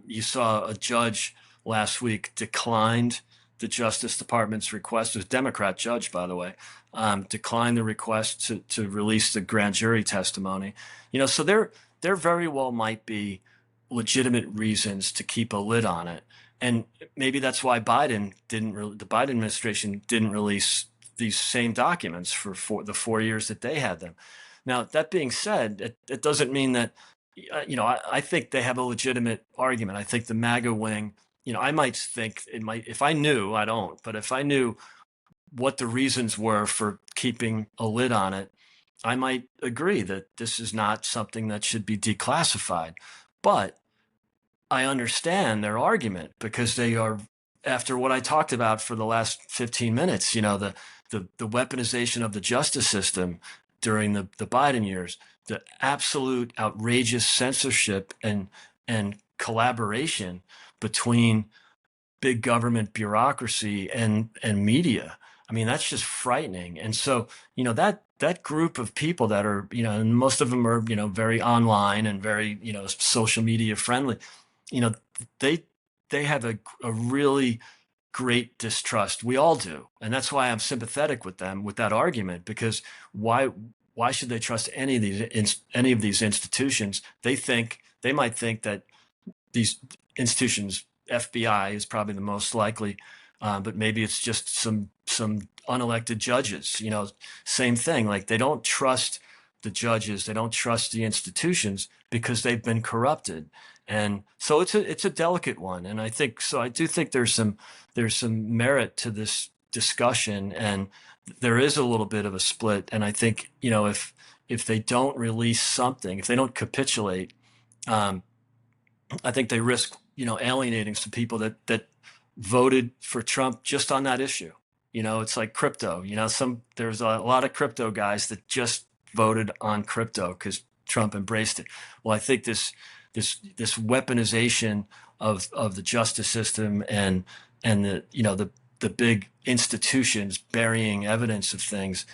You saw a judge last week declined the Justice Department's request. It was a Democrat judge, by the way, declined the request to release the grand jury testimony. So there very well might be legitimate reasons to keep a lid on it, and maybe that's why the Biden administration didn't release these same documents for the 4 years that they had them. Now, that being said, it doesn't mean that I think they have a legitimate argument. I think the MAGA wing, I might think it might, if I knew, I don't, but if I knew what the reasons were for keeping a lid on it, I might agree that this is not something that should be declassified. But I understand their argument because they are, after what I talked about for the last 15 minutes, the weaponization of the justice system during the Biden years, the absolute outrageous censorship and collaboration between big government bureaucracy and media. I mean, that's just frightening. And so, that group of people that are, and most of them are, very online and very, social media friendly, you know, they have a really great distrust. We all do. And that's why I'm sympathetic with them with that argument, because why should they trust any of these institutions? They might think that these institutions, FBI is probably the most likely, but maybe it's just some unelected judges. Same thing. Like, they don't trust the judges, they don't trust the institutions because they've been corrupted, and so it's a delicate one. And I do think there's some merit to this discussion, and there is a little bit of a split. And I think, if they don't release something, if they don't capitulate, um, I think they risk, alienating some people that voted for Trump just on that issue. It's like crypto. There's a lot of crypto guys that just voted on crypto because Trump embraced it. Well, I think this weaponization of the justice system and the big institutions burying evidence of things,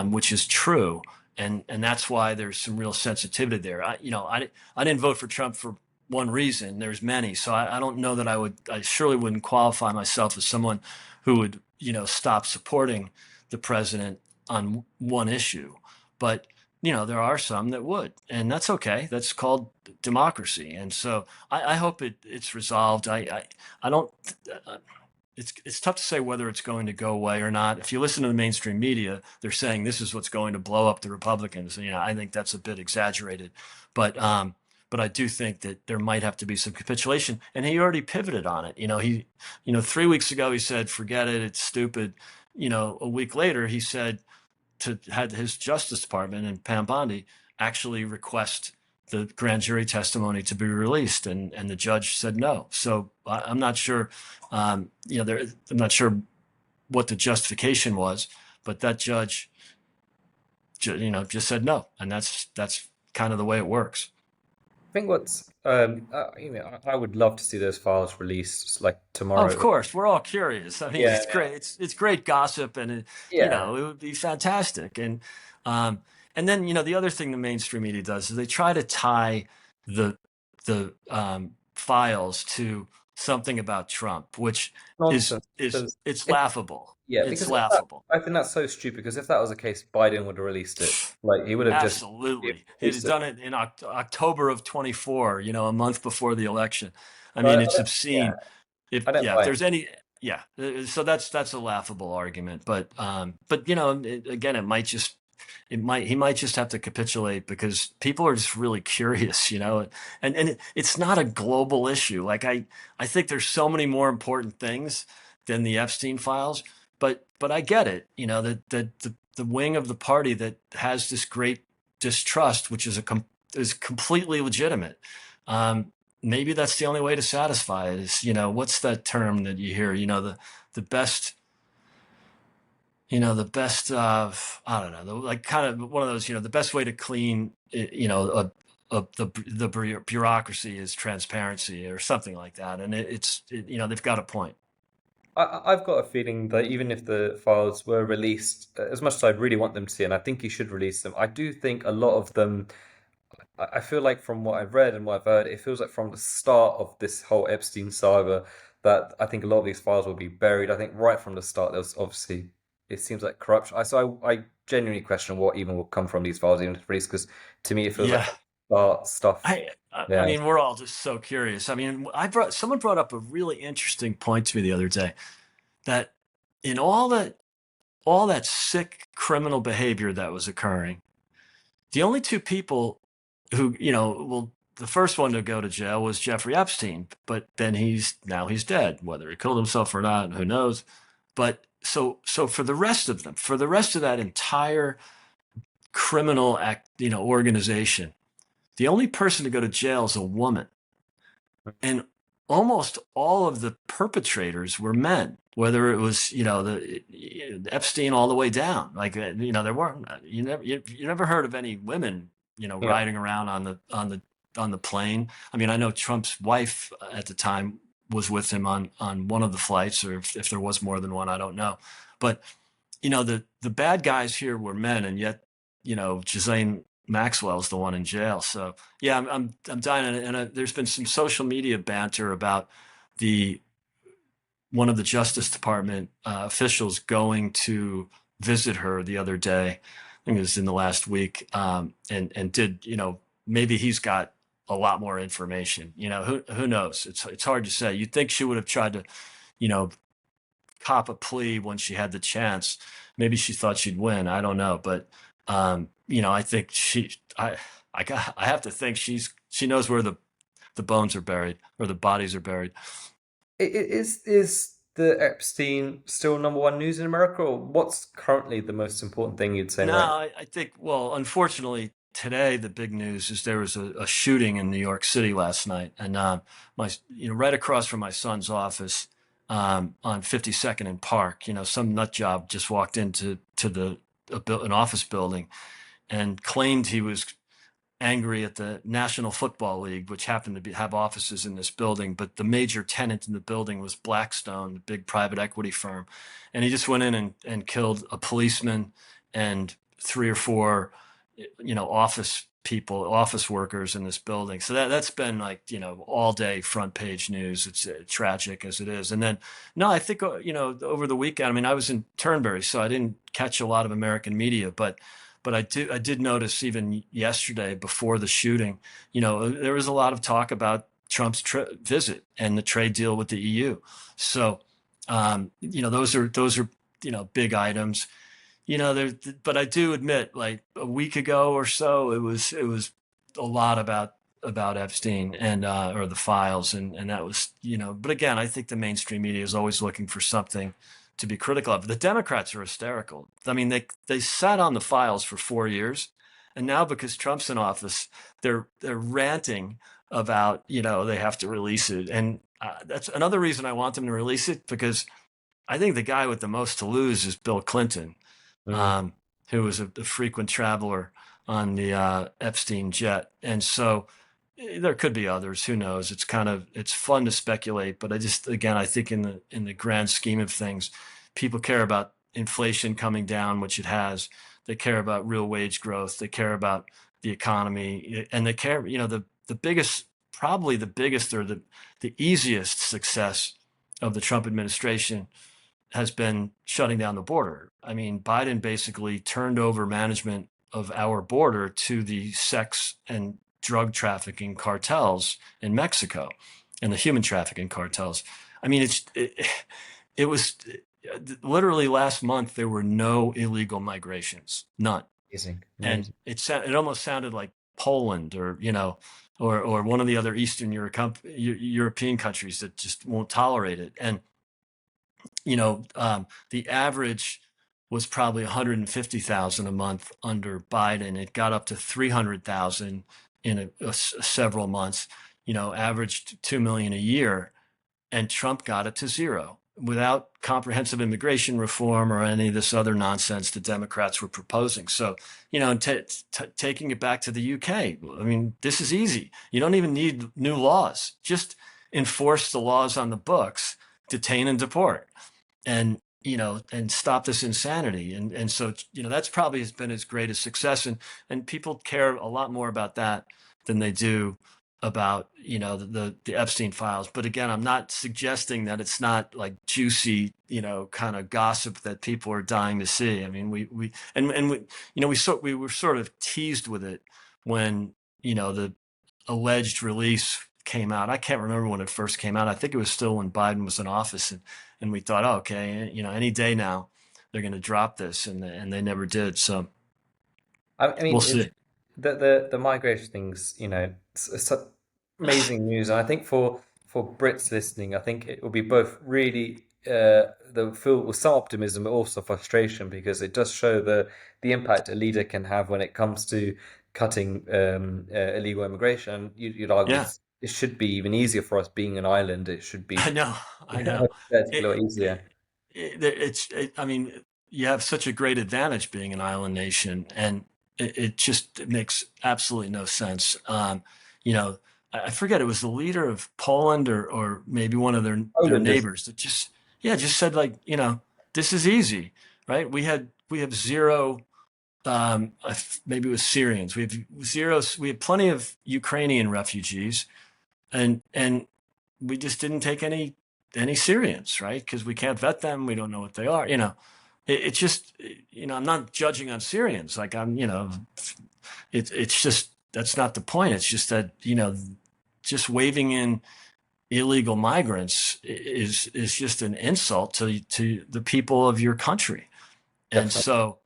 which is true. And that's why there's some real sensitivity there. I didn't vote for Trump for one reason. There's many. So I don't know that I surely wouldn't qualify myself as someone who would, stop supporting the president on one issue. But, there are some that would, and that's okay. That's called democracy. And so I hope it's resolved. I don't, it's tough to say whether it's going to go away or not. If you listen to the mainstream media, they're saying this is what's going to blow up the Republicans. I think that's a bit exaggerated, but I do think that there might have to be some capitulation. And he already pivoted on it. 3 weeks ago he said, "Forget it, it's stupid." A week later he said had his Justice Department and Pam Bondi actually request the grand jury testimony to be released, and the judge said no. So I'm not sure, I'm not sure what the justification was, but that judge, just said no, and that's kind of the way it works. I think what's I would love to see those files released like Of tomorrow. course, we're all curious. I mean, Yeah, it's great. It's great gossip, and yeah. it would be fantastic. Um, and then the other thing the mainstream media does is they try to tie the files to something about Trump, which is Nonsense. is Because it's if laughable. yeah, It's because if that, laughable. I think that's so stupid. Because if that was the case, Biden would have released it. Like he would have just Absolutely. He'd have released it. done it in October of 24, a month before the election. I So mean, it's obscene. I don't If buy it. there's any, yeah, so that's a laughable argument, but again, he might just have to capitulate because people are just really curious, and it's not a global issue. Like I think there's so many more important things than the Epstein files, but I get it, that the wing of the party that has this great distrust, which is completely legitimate. Maybe that's the only way to satisfy it is, what's that term that you hear, the best, I don't know, like kind of one of those, the best way to clean, the bureaucracy is transparency or something like that. And they've got a point. I've got a feeling that even if the files were released, as much as I'd really want them to see, and I think he should release them, I do think a lot of them. I feel like from what I've read and what I've heard, it feels like from the start of this whole Epstein saga that I think a lot of these files will be buried. I think right from the start, there was obviously it seems like corruption. I genuinely question what even will come from these files even if released because to me it feels like Yeah. start stuff. I Yeah. mean, we're all just so curious. I mean, someone brought up a really interesting point to me the other day that in all that sick criminal behavior that was occurring, the only two people who, well, the first one to go to jail was Jeffrey Epstein, but then he's dead. Whether he killed himself or not, who knows? But so for the rest of them, for the rest of that entire criminal act, organization, the only person to go to jail is a woman. And almost all of the perpetrators were men, whether it was, the Epstein all the way down. Like, there weren't, you never heard of any women, Yeah. riding around on the plane. I mean, I know Trump's wife at the time was with him on one of the flights, or if there was more than one, I don't know. But, the bad guys here were men, and yet, Ghislaine Maxwell's the one in jail. So yeah, I'm dying. And there's been some social media banter about the one of the Justice Department officials going to visit her the other day. I think it was in the last week, and did maybe he's got a lot more information. Who knows? It's hard to say. You'd think she would have tried to, you know, cop a plea when she had the chance. Maybe she thought she'd win. I don't know, but I think I have to think she knows where the bones are buried or the bodies are buried. It is the Epstein still number one news in America, or what's currently the most important thing you'd say No, right I think, well, unfortunately, today the big news is there was a shooting in New York City last night, and right across from my son's office, on 52nd and Park, some nut job just walked into an office building and claimed he was angry at the National Football League, which happened to have offices in this building, but the major tenant in the building was Blackstone, the big private equity firm. And he just went in and killed a policeman and three or four, office people, office workers in this building. So that's been like, all day front page news. It's tragic as it is. And then, no, I think, over the weekend, I mean, I was in Turnberry, so I didn't catch a lot of American media, but I did notice even yesterday before the shooting, there was a lot of talk about Trump's visit and the trade deal with the EU. So, those are big items. But I do admit, like a week ago or so, it was a lot about Epstein and or the files, and that was. But again, I think the mainstream media is always looking for something to be critical of. The Democrats are hysterical. I mean, they sat on the files for 4 years, and now because Trump's in office, they're ranting about they have to release it, and that's another reason I want them to release it, because I think the guy with the most to lose is Bill Clinton, now? um, who was a frequent traveler on the Epstein jet, and so there could be others. Who knows? It's fun to speculate, but I think in the grand scheme of things, people care about inflation coming down, which it has. They care about real wage growth. They care about the economy, and they care. The biggest, probably the biggest or the easiest success of the Trump administration has been shutting down the border. I mean, Biden basically turned over management of our border to the sex and drug trafficking cartels in Mexico and the human trafficking cartels. I mean, it was literally last month there were no illegal migrations, none, Amazing, and amazing. it almost sounded like Poland or or one of the other Eastern European countries that just won't tolerate it. And the average was probably 150,000 a month under Biden. It got up to 300,000 in several months. Averaged 2 million a year, and Trump got it to zero without comprehensive immigration reform or any of this other nonsense the Democrats were proposing. So, taking it back to the UK, I mean, this is easy. You don't even need new laws. Just enforce the laws on the books, detain and deport, and and stop this insanity. And so that's probably has been his greatest success, and people care a lot more about that than they do about the Epstein files. But again, I'm not suggesting that it's not like juicy kind of gossip that people are dying to see. I mean, we and we were sort of teased with it when the alleged release came out. I can't remember when it first came out. I think it was still when Biden was in office, and we thought, oh, okay, any day now they're going to drop this, and they never did. So I we'll mean, it's see. the migration things, it's amazing news. And I think for Brits listening, I think it will be both really they'll feel with some optimism, but also frustration, because it does show the impact a leader can have when it comes to cutting illegal immigration. You'd argue Yeah, it should be even easier for us being an island. It should I be know, I know. a It, lot easier. I mean, you have such a great advantage being an island nation, and it makes absolutely no sense. You know, I forget, it was the leader of Poland or maybe one of their Poland is neighbors that just said, like, this is easy, right? We have zero. Maybe it was Syrians. We have zero. We have plenty of Ukrainian refugees, and we just didn't take any Syrians, right? Because we can't vet them. We don't know what they are. It's just, I'm not judging on Syrians. Like, it's just, that's not the point. It's just that, just waving in illegal migrants is just an insult to the people of your country. And definitely. so,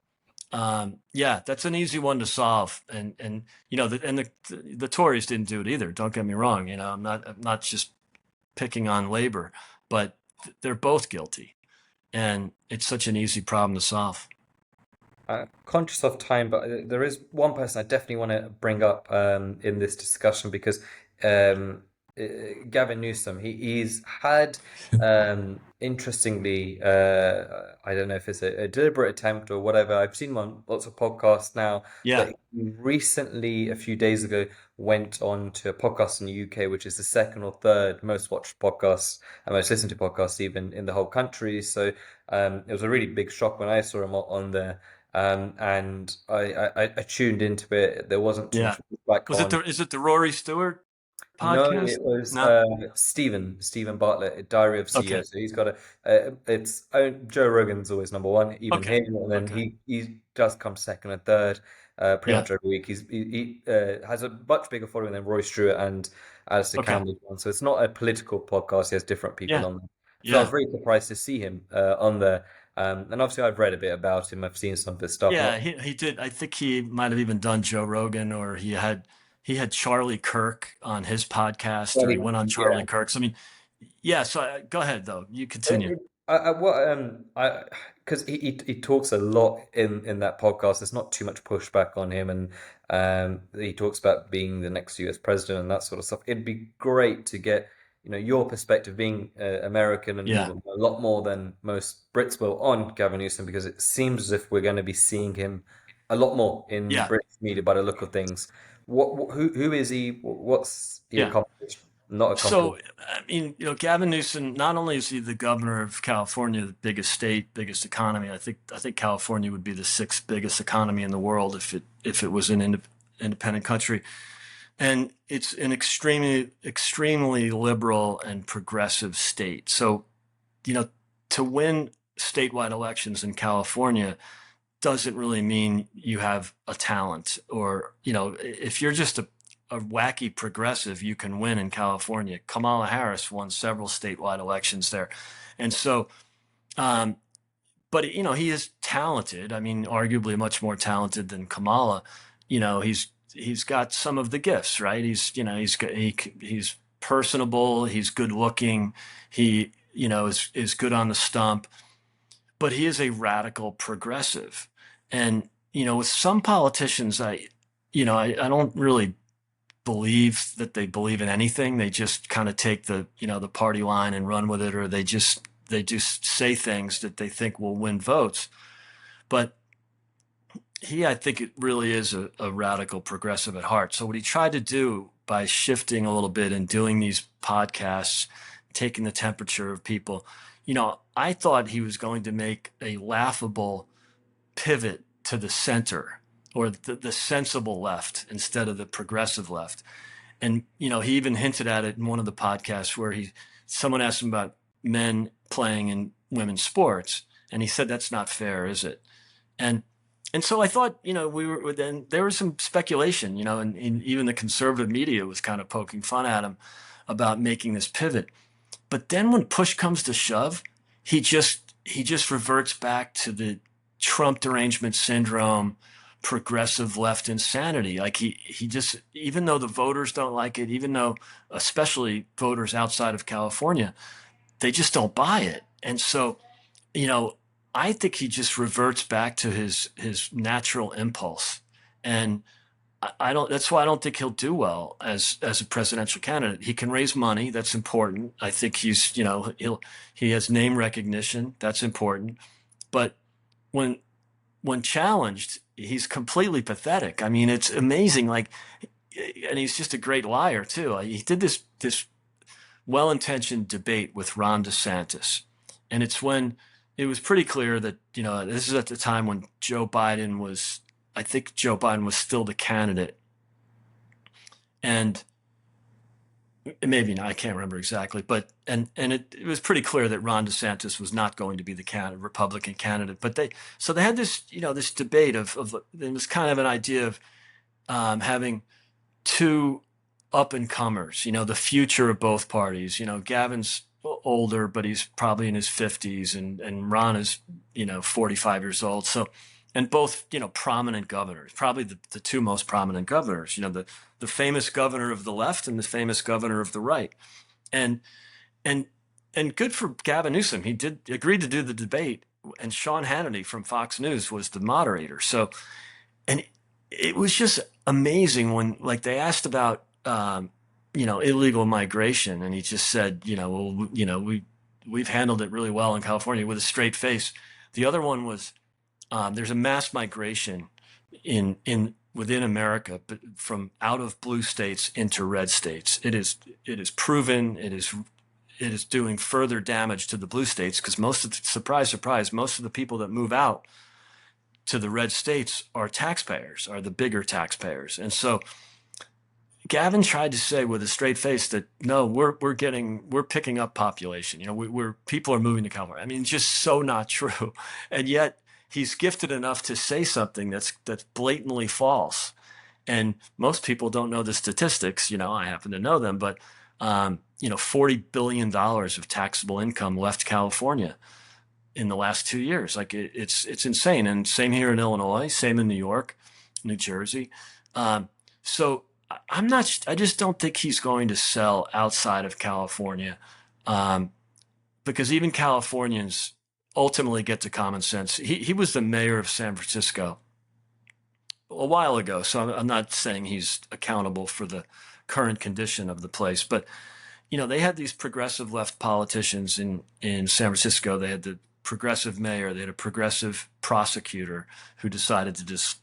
yeah, that's an easy one to solve. And the Tories didn't do it either. Don't get me wrong. I'm not just picking on labor, but they're both guilty, and it's such an easy problem to solve. Conscious of time, but there is one person I definitely want to bring up in this discussion because um, uh, Gavin Newsom, he's had interestingly, I don't know if it's a deliberate attempt or whatever. I've seen him on lots of podcasts now, Yeah, but he recently, a few days ago, went on to a podcast in the UK, which is the second or third most watched podcast and most listened to podcast even in the whole country. So it was a really big shock when I saw him on there. And I tuned into it. There wasn't too yeah. much feedback Was it on. the is it the Rory Stewart No, podcast? it was No. Stephen Bartlett, Diary of CEO. Okay. So he's got its own. Joe Rogan's always number one, even Okay. him, and then Okay. he does come second and third, pretty Yeah. much every week. He has a much bigger following than Roy Stewart and Alistair Okay. Campbell's one. So it's not a political podcast. He has different people Yeah. on there. So I was Yeah. very surprised to see him on there. And obviously I've read a bit about him. I've seen some of his stuff. Yeah, Not he did. I think he might have even done Joe Rogan, or he had Charlie Kirk on his podcast, or he went on yeah. Charlie Kirk's. I mean, yeah. So go ahead though. You continue. What I because he talks a lot in that podcast. There's not too much pushback on him, and he talks about being the next US president and that sort of stuff. It'd be great to get your perspective, being American and who Yeah. will know a lot more than most Brits will on Gavin Newsom, because it seems as if we're going to be seeing him a lot more in Yeah. British media by the look of things. Who is he? What's he Yeah. accomplished? Not accomplished. So, I mean, Gavin Newsom, not only is he the governor of California, the biggest state, biggest economy. I think California would be the sixth biggest economy in the world if it was an independent country. And it's an extremely liberal and progressive state. So, you know, to win statewide elections in California doesn't really mean you have a talent, or, if you're just a wacky progressive, you can win in California. Kamala Harris won several statewide elections there. And so, um, but he is talented. I mean, arguably much more talented than Kamala. He's got some of the gifts, right? He's personable. He's good looking. He is good on the stump, but he is a radical progressive. And with some politicians, I don't really believe that they believe in anything. They just kind of take the party line and run with it, or they just say things that they think will win votes. But I think it really is a radical progressive at heart. So what he tried to do by shifting a little bit and doing these podcasts, taking the temperature of people, I thought he was going to make a laughable pivot to the center, or the sensible left instead of the progressive left. And, he even hinted at it in one of the podcasts where someone asked him about men playing in women's sports. And he said, that's not fair, is it? And so I thought, then there was some speculation, and even the conservative media was kind of poking fun at him about making this pivot. But then when push comes to shove, he just reverts back to the Trump derangement syndrome, progressive left insanity. Like he just, even though the voters don't like it, even though especially voters outside of California, they just don't buy it. And so, I think he just reverts back to his natural impulse. And I don't. That's why I don't think he'll do well as a presidential candidate. He can raise money. That's important. I think he has name recognition. That's important. But when challenged, he's completely pathetic. I mean, it's amazing. Like, and he's just a great liar too. He did this well-intentioned debate with Ron DeSantis, and it's when it was pretty clear that this is at the time when I think Joe Biden was still the candidate, and maybe not, I can't remember exactly, but it was pretty clear that Ron DeSantis was not going to be the Republican candidate. But they had this this debate of it was kind of an idea of having two up and comers, the future of both parties. Gavin's older, but he's probably in his 50s, and Ron is 45 years old. So, and both prominent governors, probably the two most prominent governors. The famous governor of the left and the famous governor of the right, and and good for Gavin Newsom. He did agreed to do the debate, and Sean Hannity from Fox News was the moderator. So, and it was just amazing when, like, they asked about, illegal migration, and he just said, well, we've handled it really well in California with a straight face. The other one was, there's a mass migration in within America, but from out of blue states into red states. It is proven. It is doing further damage to the blue states because surprise, surprise, most of the people that move out to the red states are taxpayers, are the bigger taxpayers. And so Gavin tried to say with a straight face that no, we're picking up population. We're people are moving to California. I mean, just so not true. And yet he's gifted enough to say something that's blatantly false. And most people don't know the statistics. I happen to know them, but $40 billion of taxable income left California in the last 2 years. Like it's insane. And same here in Illinois, same in New York, New Jersey. So I just don't think he's going to sell outside of California, because even Californians ultimately get to common sense. He was the mayor of San Francisco a while ago, so I'm not saying he's accountable for the current condition of the place, but they had these progressive left politicians in San Francisco. They had the progressive mayor, they had a progressive prosecutor who decided to just,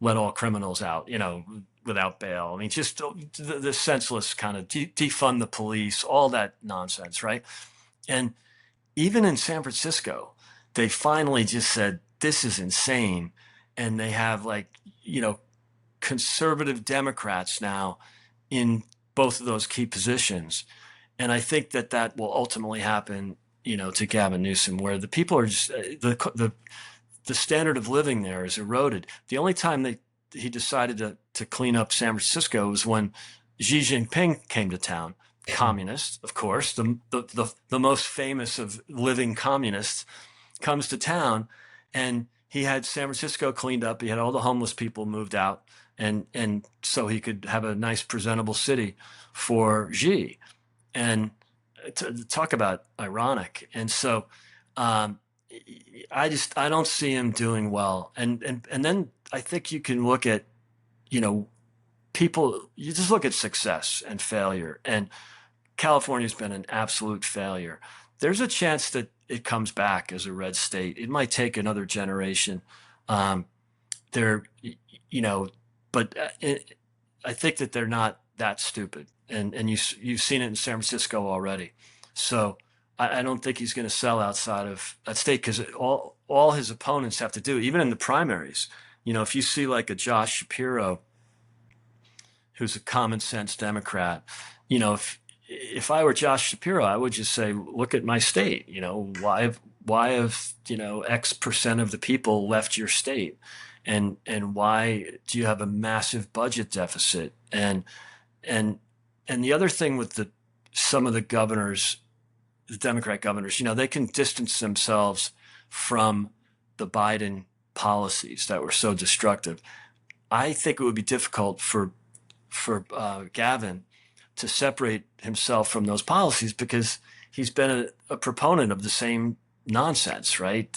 let all criminals out, without bail. I mean, just the senseless kind of defund the police, all that nonsense, right? And even in San Francisco, they finally just said, this is insane. And they have conservative Democrats now in both of those key positions. And I think that will ultimately happen, to Gavin Newsom, where the people are just, the standard of living there is eroded. The only time he decided to clean up San Francisco was when Xi Jinping came to town. Communist, of course, the most famous of living communists, comes to town, and he had San Francisco cleaned up. He had all the homeless people moved out, and so he could have a nice, presentable city for Xi. And to talk about ironic. And so I don't see him doing well. And then I think you can look at, people, you just look at success and failure. And California's been an absolute failure. There's a chance that it comes back as a red state. It might take another generation. They're, but I think that they're not that stupid. And you've seen it in San Francisco already. So I don't think he's going to sell outside of that state, because all his opponents have to do, even in the primaries, if you see like a Josh Shapiro, who's a common sense Democrat, if I were Josh Shapiro, I would just say, look at my state. Why have X percent of the people left your state, and why do you have a massive budget deficit? And the other thing with some of the governors, the Democrat governors, they can distance themselves from the Biden policies that were so destructive. I think it would be difficult for Gavin to separate himself from those policies, because he's been a proponent of the same nonsense, right?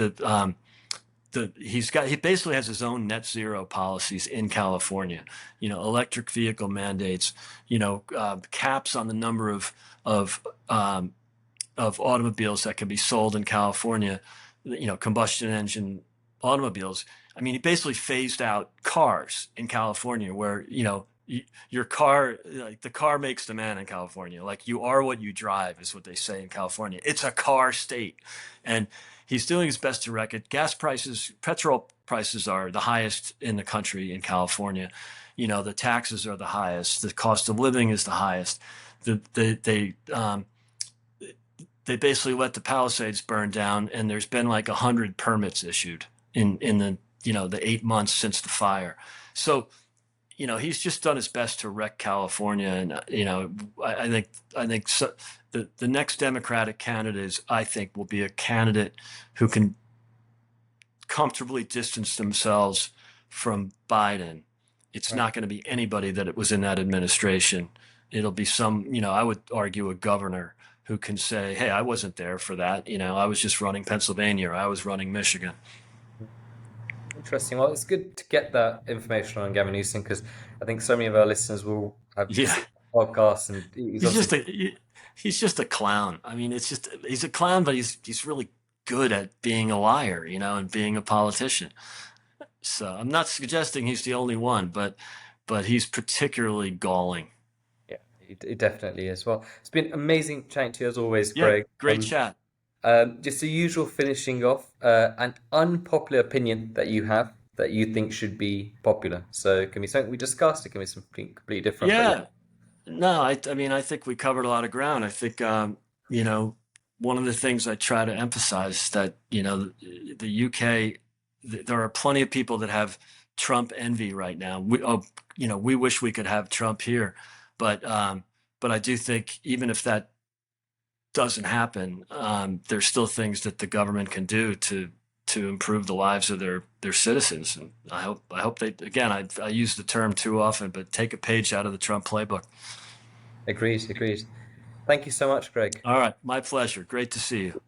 He basically has his own net zero policies in California, electric vehicle mandates, caps on the number of automobiles that can be sold in California, combustion engine automobiles. I mean, he basically phased out cars in California, where, your car, like the car makes the man in California. Like, you are what you drive is what they say in California. It's a car state. And he's doing his best to wreck it. Petrol prices are the highest in the country in California. The taxes are the highest. The cost of living is the highest. They basically let the Palisades burn down, and there's been like 100 permits issued in the the 8 months since the fire. So he's just done his best to wreck California, and I think so, the next Democratic candidate will be a candidate who can comfortably distance themselves from Biden. It's not going to be anybody that it was in that administration. It'll be some, I would argue, a governor who can say, "Hey, I wasn't there for that. I was just running Pennsylvania, or I was running Michigan." Interesting. Well, it's good to get that information on Gavin Newsom because I think so many of our listeners will have Yeah, seen the podcast and he's he's just obviously. a clown. I mean, it's just he's a clown, but he's really good at being a liar, and being a politician. So I'm not suggesting he's the only one, but he's particularly galling. Yeah, it definitely is. Well, it's been amazing chatting to you as always, Yeah, Greg. great chat. Just the usual finishing off, an unpopular opinion that you have that you think should be popular. So it can be something we discussed, it can be something completely different, but yeah. Yeah, no, I mean, I think we covered a lot of ground. I think, you know, one of the things I try to emphasize is that, the UK, there are plenty of people that have Trump envy right now. We wish we could have Trump here, but, um, but I do think even if that doesn't happen, there's still things that the government can do to improve the lives of their citizens. And I hope they, again, I use the term too often, but take a page out of the Trump playbook. Agreed, agreed. Thank you so much, Greg. All right, my pleasure. Great to see you.